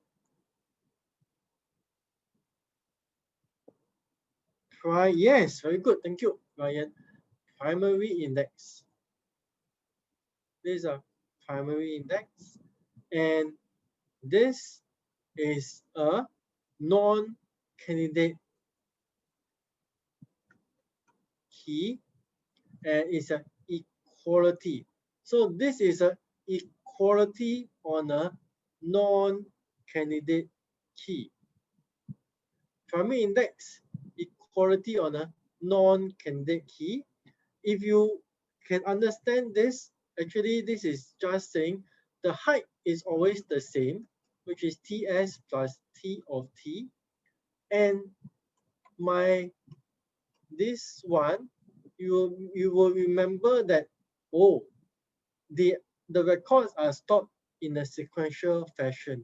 yes, very good, thank you, Ryan. Primary index. This is a primary index, and this is a non-candidate key, and it's an equality. So this is a equality on a non-candidate key. Primary index, equality on a non-candidate key. If you can understand this, actually this is just saying the height is always the same, which is Ts plus T of T. And this one, you will remember that, oh, the records are stored in a sequential fashion.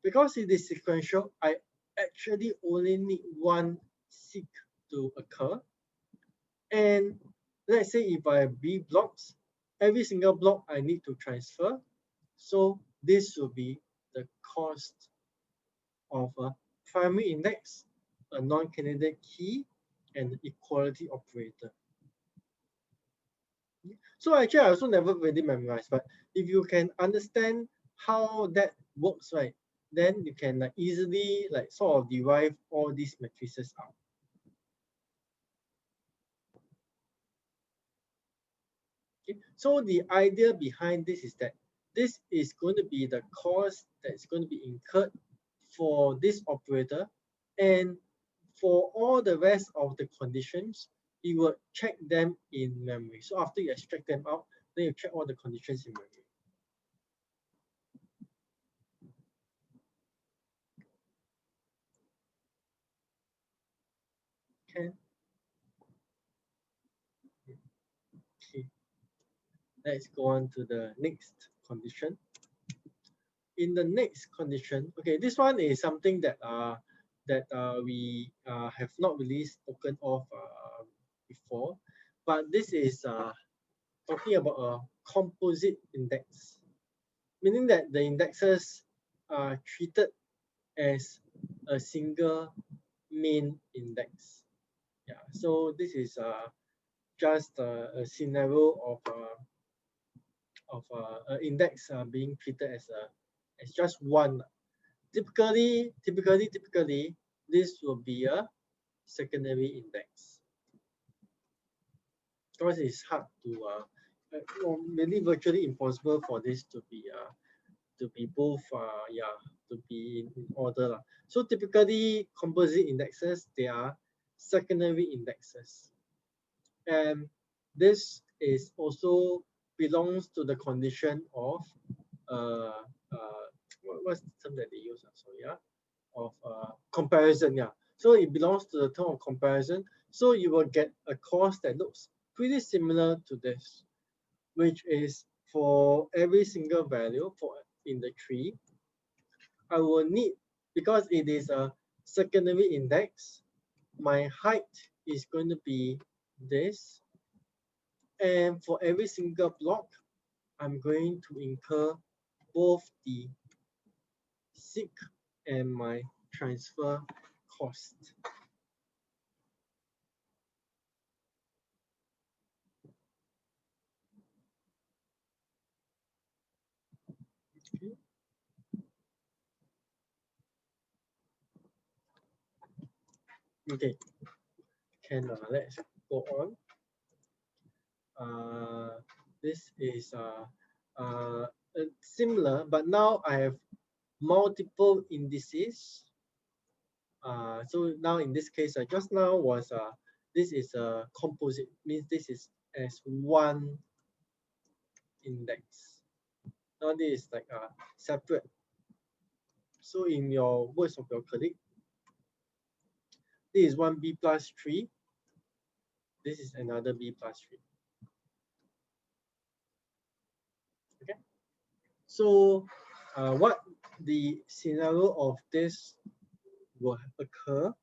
Because it is sequential, I actually only need one seek to occur. And let's say if I have B blocks, every single block I need to transfer. So this will be the cost of a primary index, a non-candidate key, and equality operator. So actually, I also never really memorized, but if you can understand how that works, right, then you can easily sort of derive all these matrices out. Okay. So the idea behind this is that this is going to be the cost that's going to be incurred for this operator, and for all the rest of the conditions, you will check them in memory. So after you extract them out, then you check all the conditions in memory. Okay. Okay. Let's go on to the next condition. In the next condition, okay, this one is something that we have not really spoken of before, but this is talking about a composite index, meaning that the indexes are treated as a single main index. Yeah, so this is just a scenario of an index being treated as just one. typically, this will be a secondary index because it's hard to, or maybe virtually impossible for this to be both, yeah, to be in order lah. So typically, composite indexes, they are secondary indexes, and this is also belongs to the condition of uh, what's the term that they use? So yeah, of comparison. Yeah, so it belongs to the term of comparison. So you will get a course that looks pretty similar to this, which is for every single value for in the tree, I will need, because it is a secondary index, my height is going to be this, and for every single block, I'm going to incur both the seek and my transfer cost. Okay, okay. Let's go on. This is similar, but now I have multiple indices. So now in this case, just now was this is a composite, means this is as one index. Now this is like a separate. So in your words of your colleague, this is one B plus 3. This is another B plus 3. Okay. So what the scenario of this will occur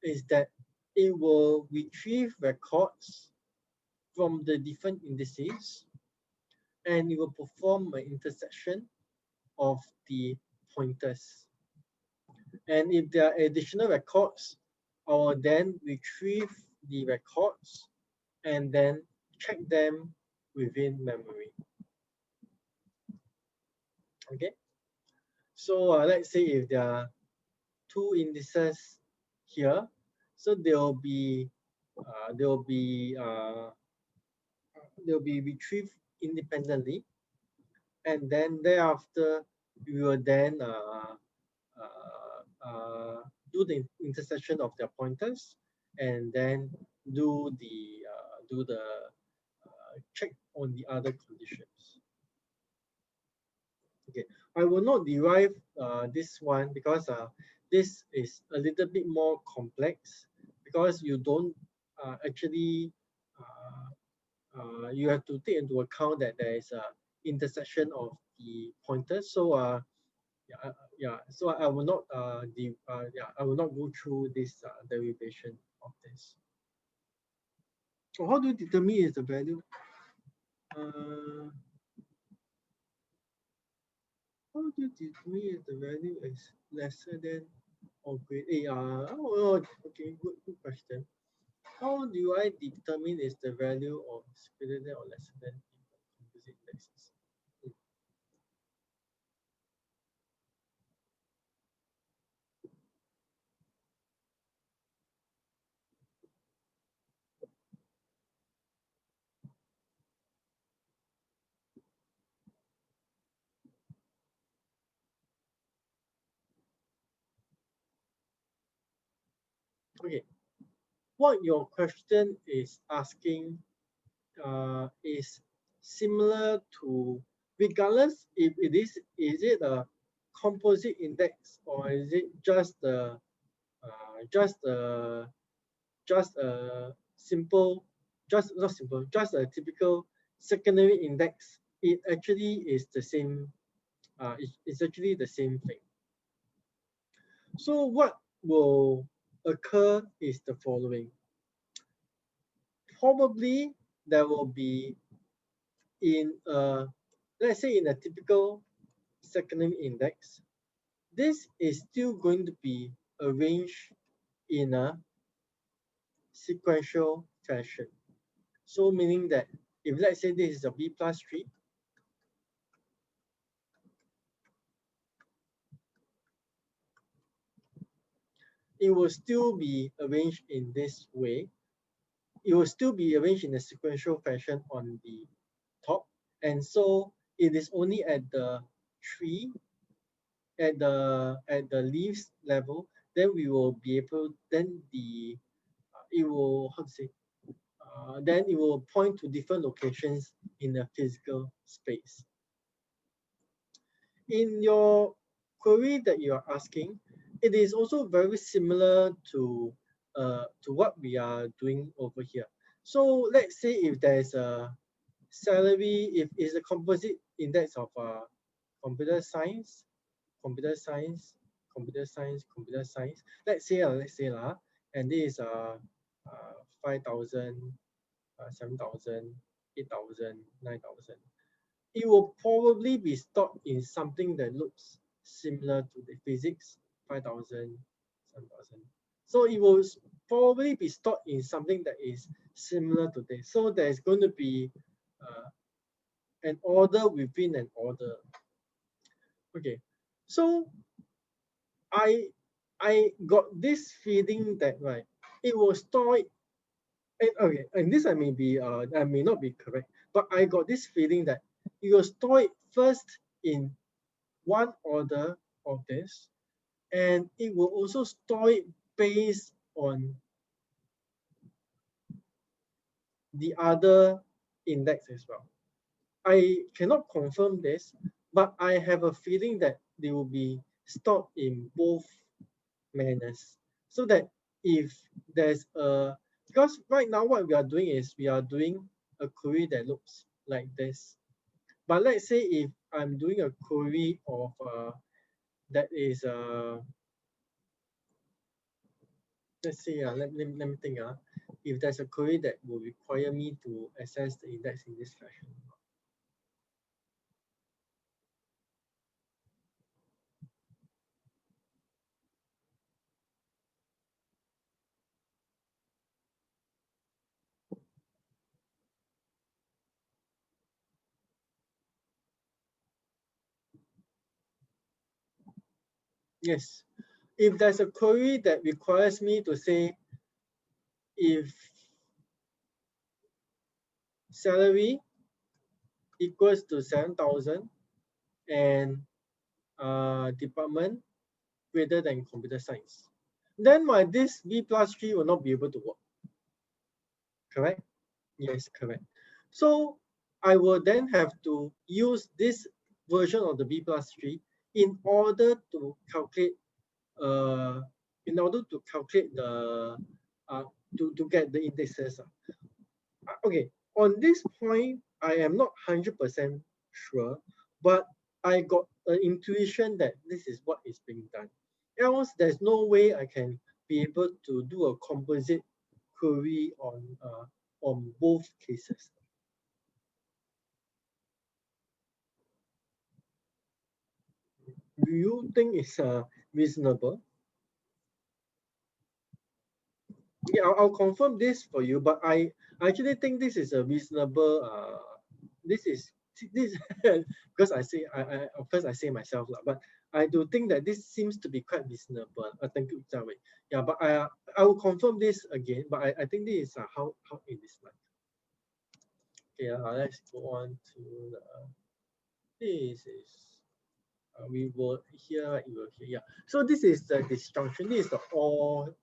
is that it will retrieve records from the different indices, and it will perform an intersection of the pointers. And if there are additional records, I will then retrieve the records and then check them within memory. Okay. So let's say if there are two indices here, so they'll be retrieved independently, and then thereafter we will then do the intersection of their pointers, and then do the check on the other conditions. Okay, I will not derive this one because this is a little bit more complex, because you don't actually you have to take into account that there is a intersection of the pointers. So yeah, so I will not I will not go through this derivation of this. So how do you determine is the value? How do you determine if the value is lesser than or greater? Okay, good question. How do I determine is the value of greater than or lesser than in the composite indexes? Okay, what your question is asking is similar to, regardless if it is it a composite index, or is it just a just a just a simple just not simple just a typical secondary index. It actually is the same. It's actually the same thing. So what will occur is the following. Probably there will be, in let's say in a typical secondary index, this is still going to be arranged in a sequential fashion. So meaning that if let's say this is a B plus 3, it will still be arranged in this way. It will still be arranged in a sequential fashion on the top, and so it is only at the tree, at the leaves level, then we will be able, then the it will, how to say, then it will point to different locations in the physical space. In your query that you are asking, it is also very similar to what we are doing over here. So let's say if there is a salary, if it's a composite index of computer science, computer science, computer science, computer science. Let's say lah, and this is 5,000, 7,000, 8,000, 9,000. It will probably be stored in something that looks similar to the physics 5,000, 7,000. So it will probably be stored in something that is similar to this. So there's going to be an order within an order. Okay, so I got this feeling that right, it will store it. Okay, and this I may not be correct, but I got this feeling that it will store it first in one order of this, and it will also store it based on the other index as well. I cannot confirm this, but I have a feeling that they will be stored in both manners, so that if there's a, because right now what we are doing is we are doing a query that looks like this, but let's say if I'm doing a query of that is let's say let me think if there's a query that will require me to access the index in this fashion. Yes, if there's a query that requires me to say if salary equals to 7,000 and department greater than computer science, then this B plus tree will not be able to work. Correct? Yes, correct. So I will then have to use this version of the B plus tree in order to calculate the to get the indexes. Okay, on this point, I am not 100% sure, but I got an intuition that this is what is being done. Else, there's no way I can be able to do a composite query on both cases. Do you think it's reasonable? Yeah, I'll confirm this for you, but I actually think this is a reasonable. This is this because I of course I say myself lah, but I do think that this seems to be quite reasonable. Thank you, Zhao Wei. Yeah, but I will confirm this again. But I think this is how it is like. Okay, let's go on to the. This is we will here. You will here. Yeah. So this is the disjunction. This is the or.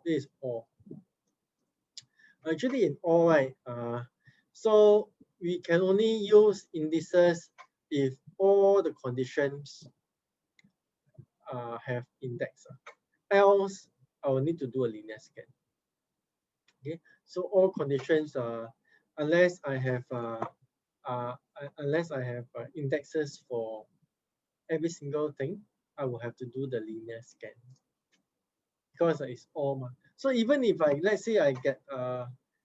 This is or. Actually in all right, so we can only use indices if all the conditions have index. Else I will need to do a linear scan. Okay, so all conditions unless I have indexes for every single thing, I will have to do the linear scan because it's all. So even if let's say I get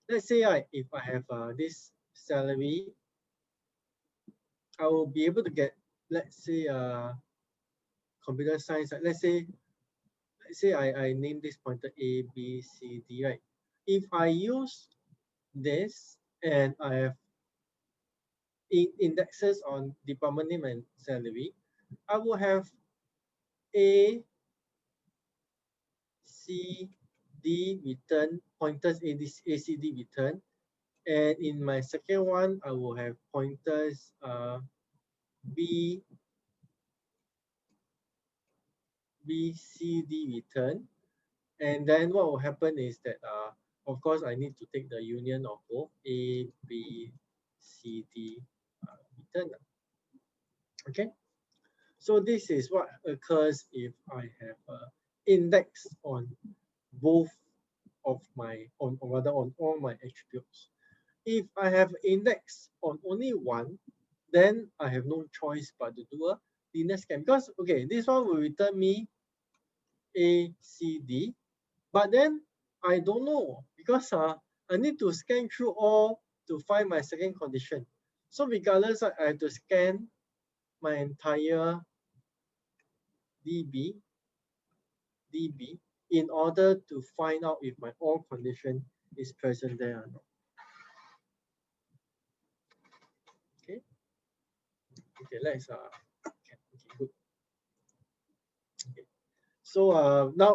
let's say if I have this salary, I will be able to get, let's say computer science. Let's say I name this pointer A, B, C, D, right? If I use this and I have indexes on department name and salary, I will have A, ACD return, pointers ACD return. And in my second one, I will have pointers BCD return. And then what will happen is that, of course, I need to take the union of both A, B, C, D return. Okay, so this is what occurs if I have an index on both of my, or rather on all my attributes. If I have index on only one, then I have no choice but to do a linear scan, because okay, this one will return me A, C, D, but then I don't know, because I need to scan through all to find my second condition. So regardless, I have to scan my entire DB in order to find out if my all condition is present there or not. Okay. Okay, let's okay, good. Okay. So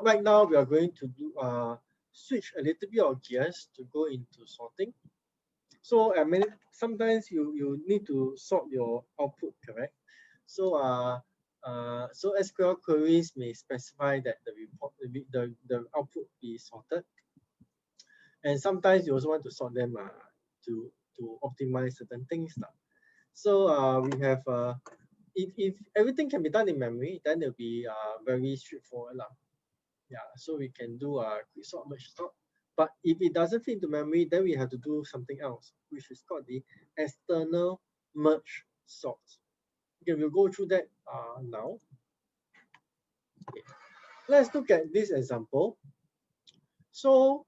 right now we are going to do switch a little bit of gears to go into sorting. So I mean, sometimes you need to sort your output, correct? So so SQL queries may specify that the report the output be sorted, and sometimes you also want to sort them to optimize certain things now. So we have if everything can be done in memory, then it'll be very straightforward lah. Yeah, so we can do a quick sort, merge sort. But if it doesn't fit into memory, then we have to do something else, which is called the external merge sort. Okay, we'll go through that now. Okay. Let's look at this example. So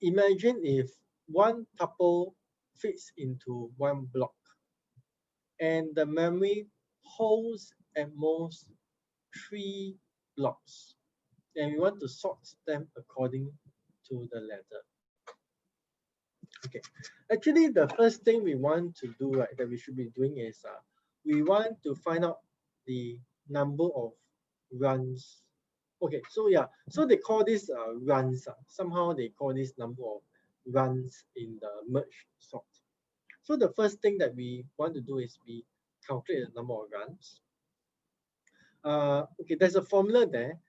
imagine if one tuple fits into one block, and the memory holds at most 3 blocks, and we want to sort them according to the ladder. Okay, actually the first thing we want to do, right, that we should be doing is we want to find out the number of runs. Okay, so yeah, so they call this runs. Somehow they call this number of runs in the merge sort. So the first thing that we want to do is we calculate the number of runs. Okay, there's a formula there.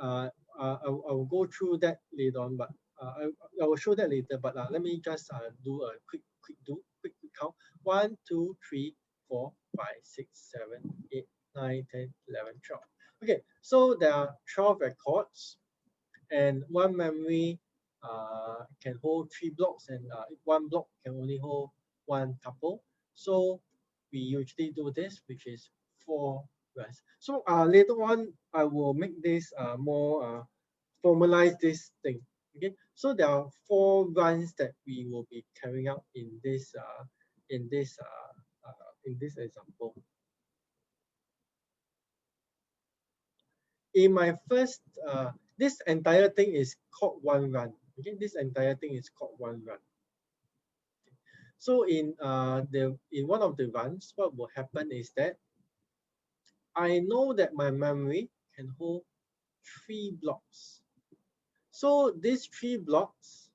I will go through that later on, but I will show that later. But let me just do a quick count. 1, 2, 3, 4, 5, 6, 7, 8, 9, 10, 11, 12. Okay, so there are 12 records, and one memory can hold 3 blocks, and one block can only hold one tuple. So we usually do this, which is 4 runs. So later on, I will make this more formalize this thing. Okay, so there are 4 runs that we will be carrying out in this example. In my first, this entire thing is called one run. Okay, this entire thing is called one run. So in one of the runs, what will happen is that I know that my memory can hold 3 blocks. So these 3 blocks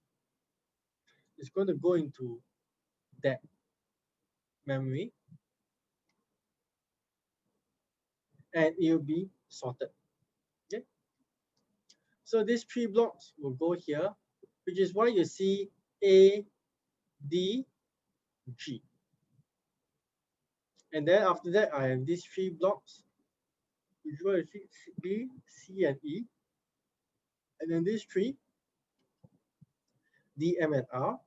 is going to go into that memory, and it will be sorted. Okay. So these 3 blocks will go here, which is why you see A, D, G. And then after that, I have these 3 blocks, which is B, C, and E. And then these 3, D, M, and R.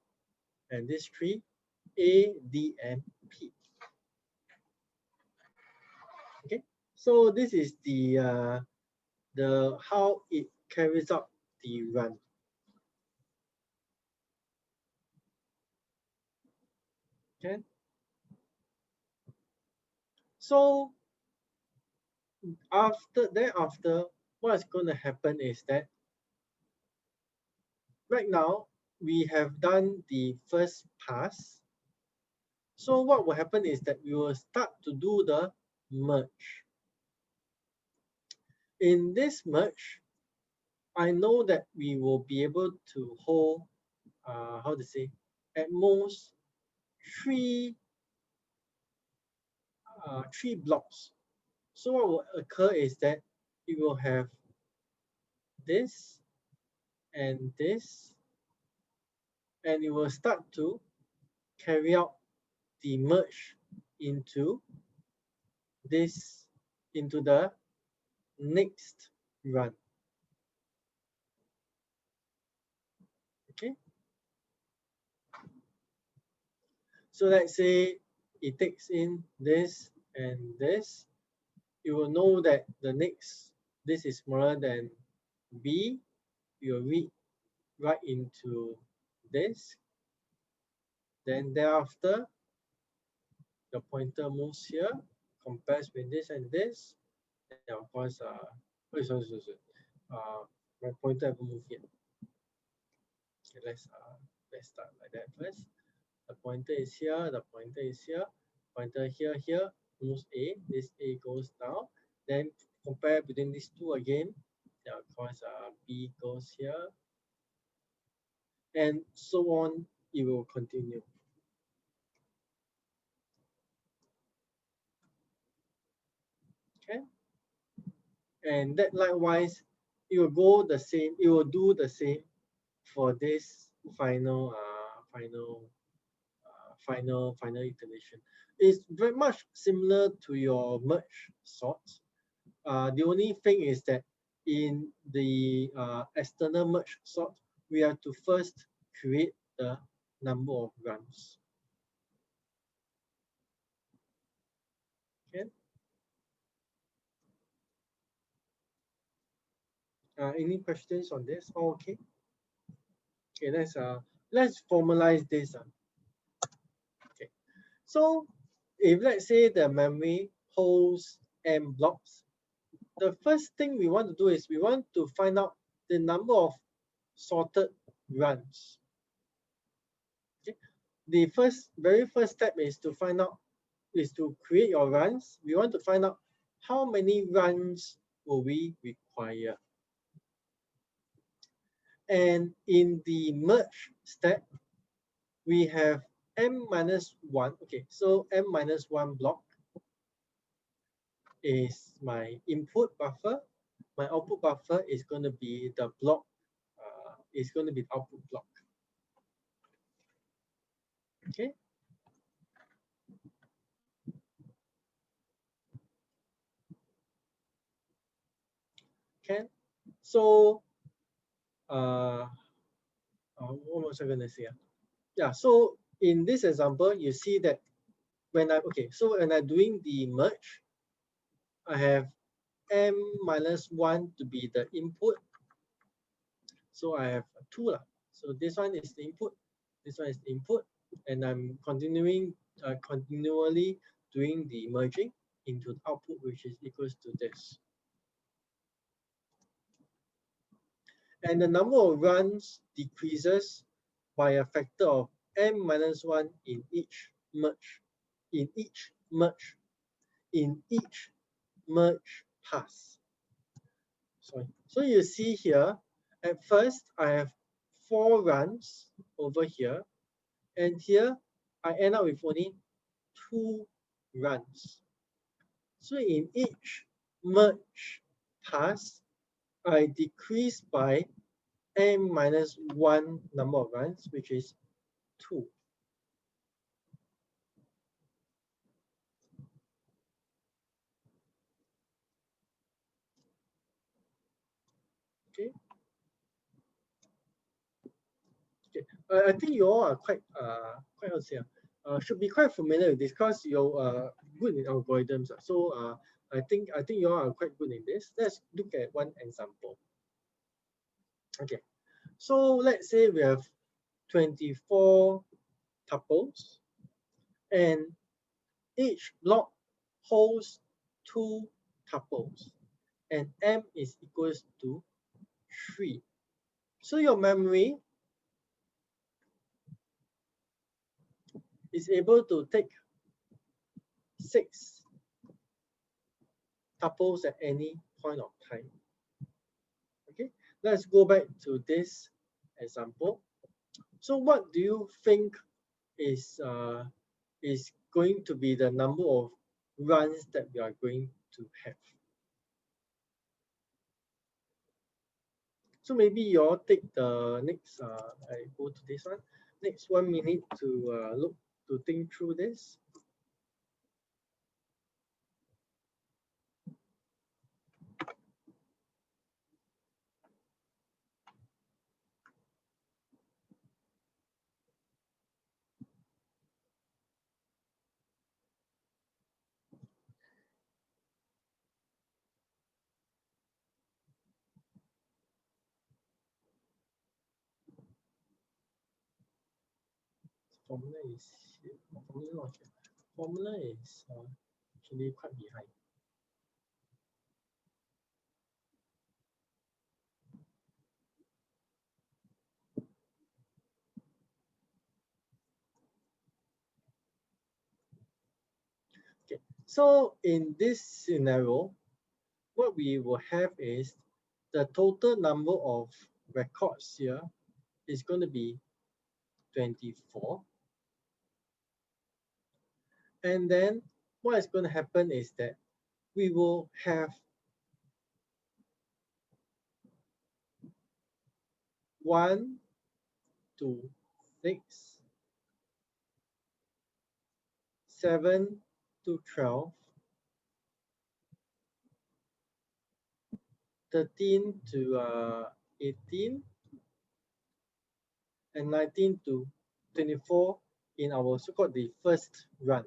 And these 3, A, D, and P. Okay, so this is the how it carries out the run. Okay, so after what's going to happen is that right now we have done the first pass. So what will happen is that we will start to do the merge. In this merge, I know that we will be able to hold, how to say, at most three blocks. So what will occur is that it will have this and this, and it will start to carry out the merge into this, into the next run. Okay, so let's say it takes in this and this, you will know that the next, this is smaller than b, you will read right into this, then thereafter the pointer moves here, compares with this and this. Yeah, of course, oh, sorry. My pointer haven't moved yet. Okay, let's start like that first. The pointer is here, the pointer is here, pointer here, moves A, this A goes down, then compare between these two again. Yeah, of course, B goes here, and so on, it will continue. Okay, and that likewise, it will go the same, it will do the same for this final iteration. It's very much similar to your merge sort. The only thing is that in the external merge sort, we have to first create the number of runs. Okay. Any questions on this? Oh, okay. Okay, let's formalize this. Okay. So if let's say the memory holds m blocks, the first thing we want to do is we want to find out the number of sorted runs. Okay. The very first step is to find out, is to create your runs. We want to find out how many runs will we require. And in the merge step, we have m minus 1. Okay, so m minus 1 block is my input buffer. My output buffer is going to be the block, is going to be the output block. Okay. Can. So, what was I going to say? Yeah, so in this example, you see that when so when I'm doing the merge, I have m minus 1 to be the input. So I have 2. So this one is the input, this one is the input, and I'm continually doing the merging into the output, which is equals to this. And the number of runs decreases by a factor of m minus 1 in each merge, in each merge pass. Sorry. So you see here, at first I have 4 runs over here, and here I end up with only 2 runs. So in each merge pass, I decrease by m minus 1 number of runs, which is 2. Okay. Okay. I think you all are quite how to say, should be quite familiar with this because you're good in algorithms. So I think you all are quite good in this. Let's look at one example. Okay. So let's say we have 24 tuples, and each block holds 2 tuples, and m is equals to 3. So your memory is able to take 6 tuples at any point of time. Okay. let's go back to this example. So what do you think is going to be the number of runs that we are going to have? So maybe you all take the next, I go to this one, next 1 minute to think through this. Formula is formula is actually quite behind. Okay, so in this scenario, what we will have is the total number of records here is going to be 24. And then what is going to happen is that we will have 1 to 6, 7 to 12, 13 to 18, and 19 to 24 in our so-called the first run.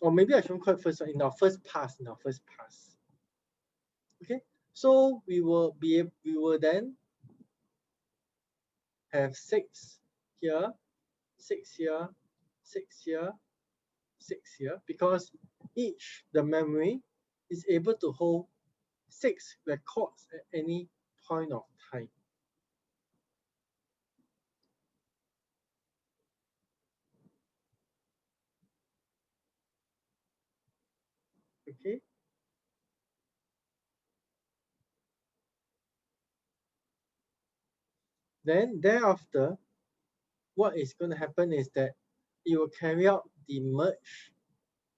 Or maybe I shouldn't call it first run, in our first pass, Okay, so we will then have 6 here, 6 here, 6 here, 6 here, because the memory is able to hold 6 records at any point of time. Okay. Then thereafter, what is going to happen is that it will carry out the merge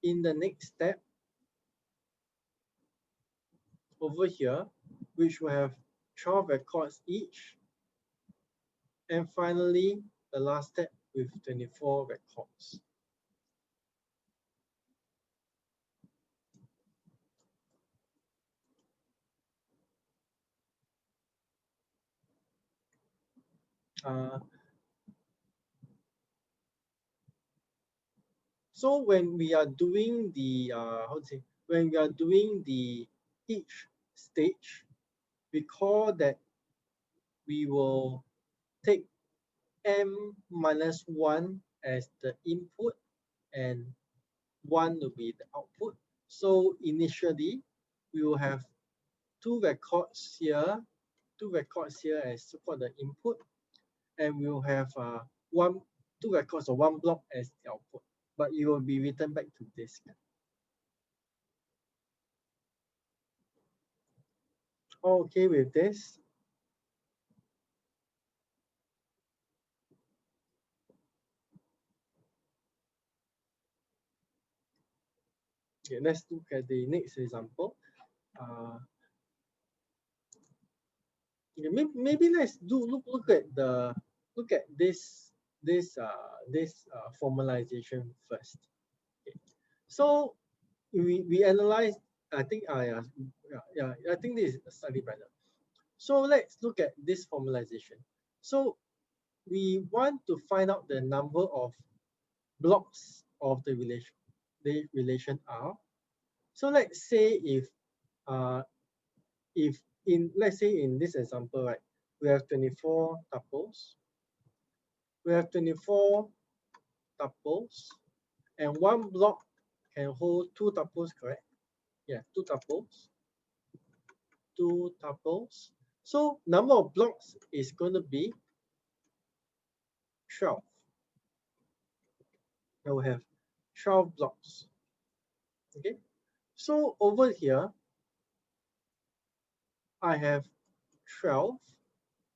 in the next step over here, which will have 12 records each. And finally, the last step with 24 records. So when we are doing the when we are doing the each stage, we call that we will take m-1 as the input and 1 will be the output. So initially, we will have 2 records here as so-called the input, and we will have 2 records or 1 block as the output, but it will be written back to disk. Okay with this? Okay, let's look at the next example. Okay, maybe let's look at this formalization first. Okay. So we analyze. I think I think this is slightly better. So let's look at this formalization. So we want to find out the number of blocks of the relation R. So let's say let's say in this example, right, we have 24 tuples. We have 24 tuples, and 1 block can hold 2 tuples, correct? Yeah, 2 tuples. 2 tuples. So number of blocks is going to be 12. I will have 12 blocks. Okay. So over here, I have 12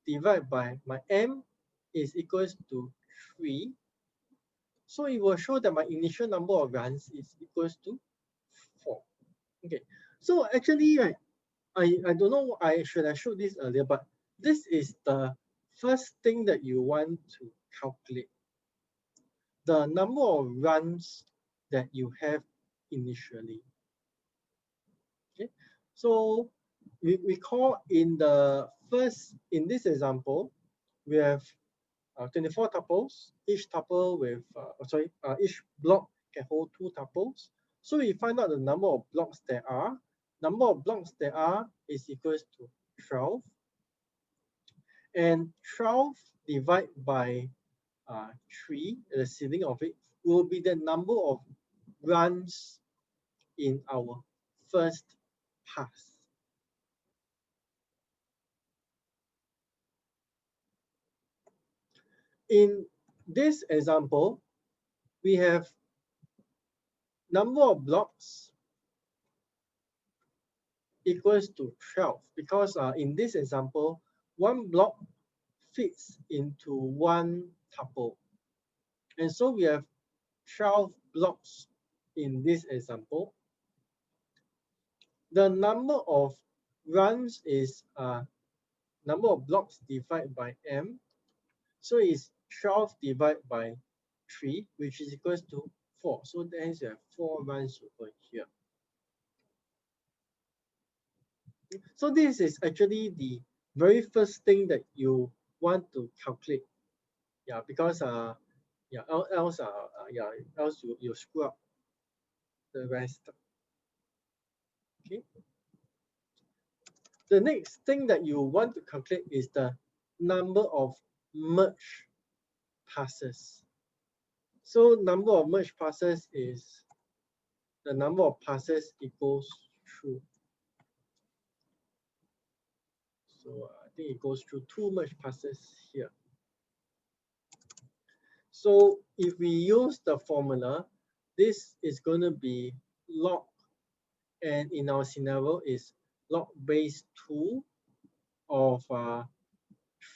divided by my m is equals to 3. So it will show that my initial number of runs is equals to 4. Okay, so actually, right, I don't know, I should have showed this earlier, but this is the first thing that you want to calculate. The number of runs that you have initially. Okay, so we call in the first, in this example, we have 24 tuples, each tuple with, each block can hold 2 tuples. So we find out the number of blocks there are. Number of blocks there are is equals to 12. And 12 divided by 3, the ceiling of it, will be the number of runs in our first pass. In this example, we have number of blocks equals to 12 because in this example, one block fits into one tuple. And so we have 12 blocks in this example. The number of runs is number of blocks divided by m. So it's 12 divided by 3, which is equals to 4. So then you have 4 runs over here. So this is actually the very first thing that you want to calculate. Yeah, because yeah, else you screw up the rest. Okay. The next thing that you want to calculate is the number of merge passes. So number of merge passes is the number of passes it goes through. So I think it goes through 2 merge passes here. So if we use the formula, this is going to be log, and in our scenario is log base 2 of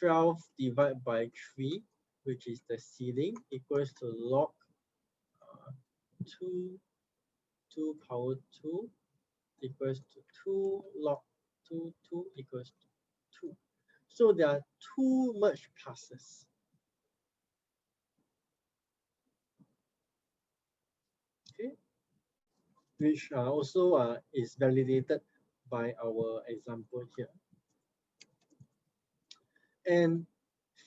12 divided by 3, which is the ceiling, equals to log 2 power 2 equals to 2 log 2 equals to 2. So there are 2 merge passes. Okay, which also is validated by our example here. And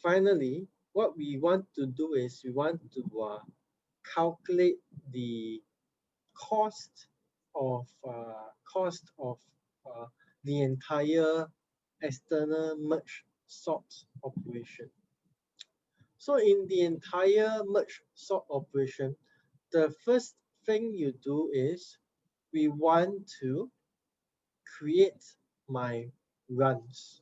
finally, what we want to do is we want to calculate the cost of the entire external merge sort operation. So in the entire merge sort operation, the first thing you do is we want to create my runs.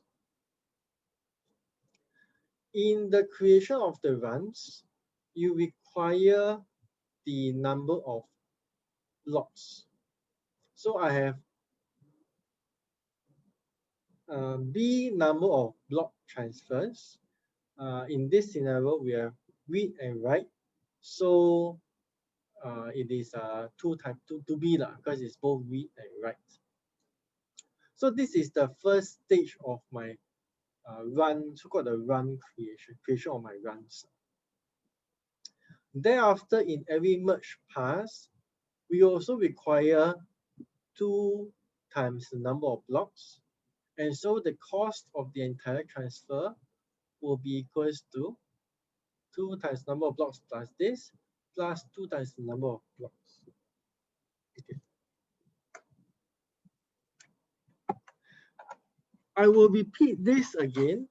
In the creation of the runs, you require the number of blocks. So I have B number of block transfers. In this scenario, we have read and write. So it is 2 times 2 B because it's both read and write. So this is the first stage of my run, so-called the run creation of my runs. Thereafter, in every merge pass, we also require 2 times the number of blocks. And so the cost of the entire transfer will be equals to 2 times number of blocks plus this, plus 2 times the number of blocks. Okay. I will repeat this again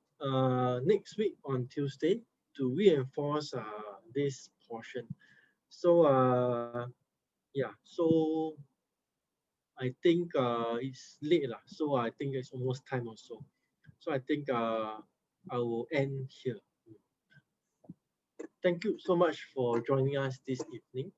next week on Tuesday to reinforce this portion. So yeah, so I think it's late lah. So I think it's almost time also. So I think I will end here. Thank you so much for joining us this evening.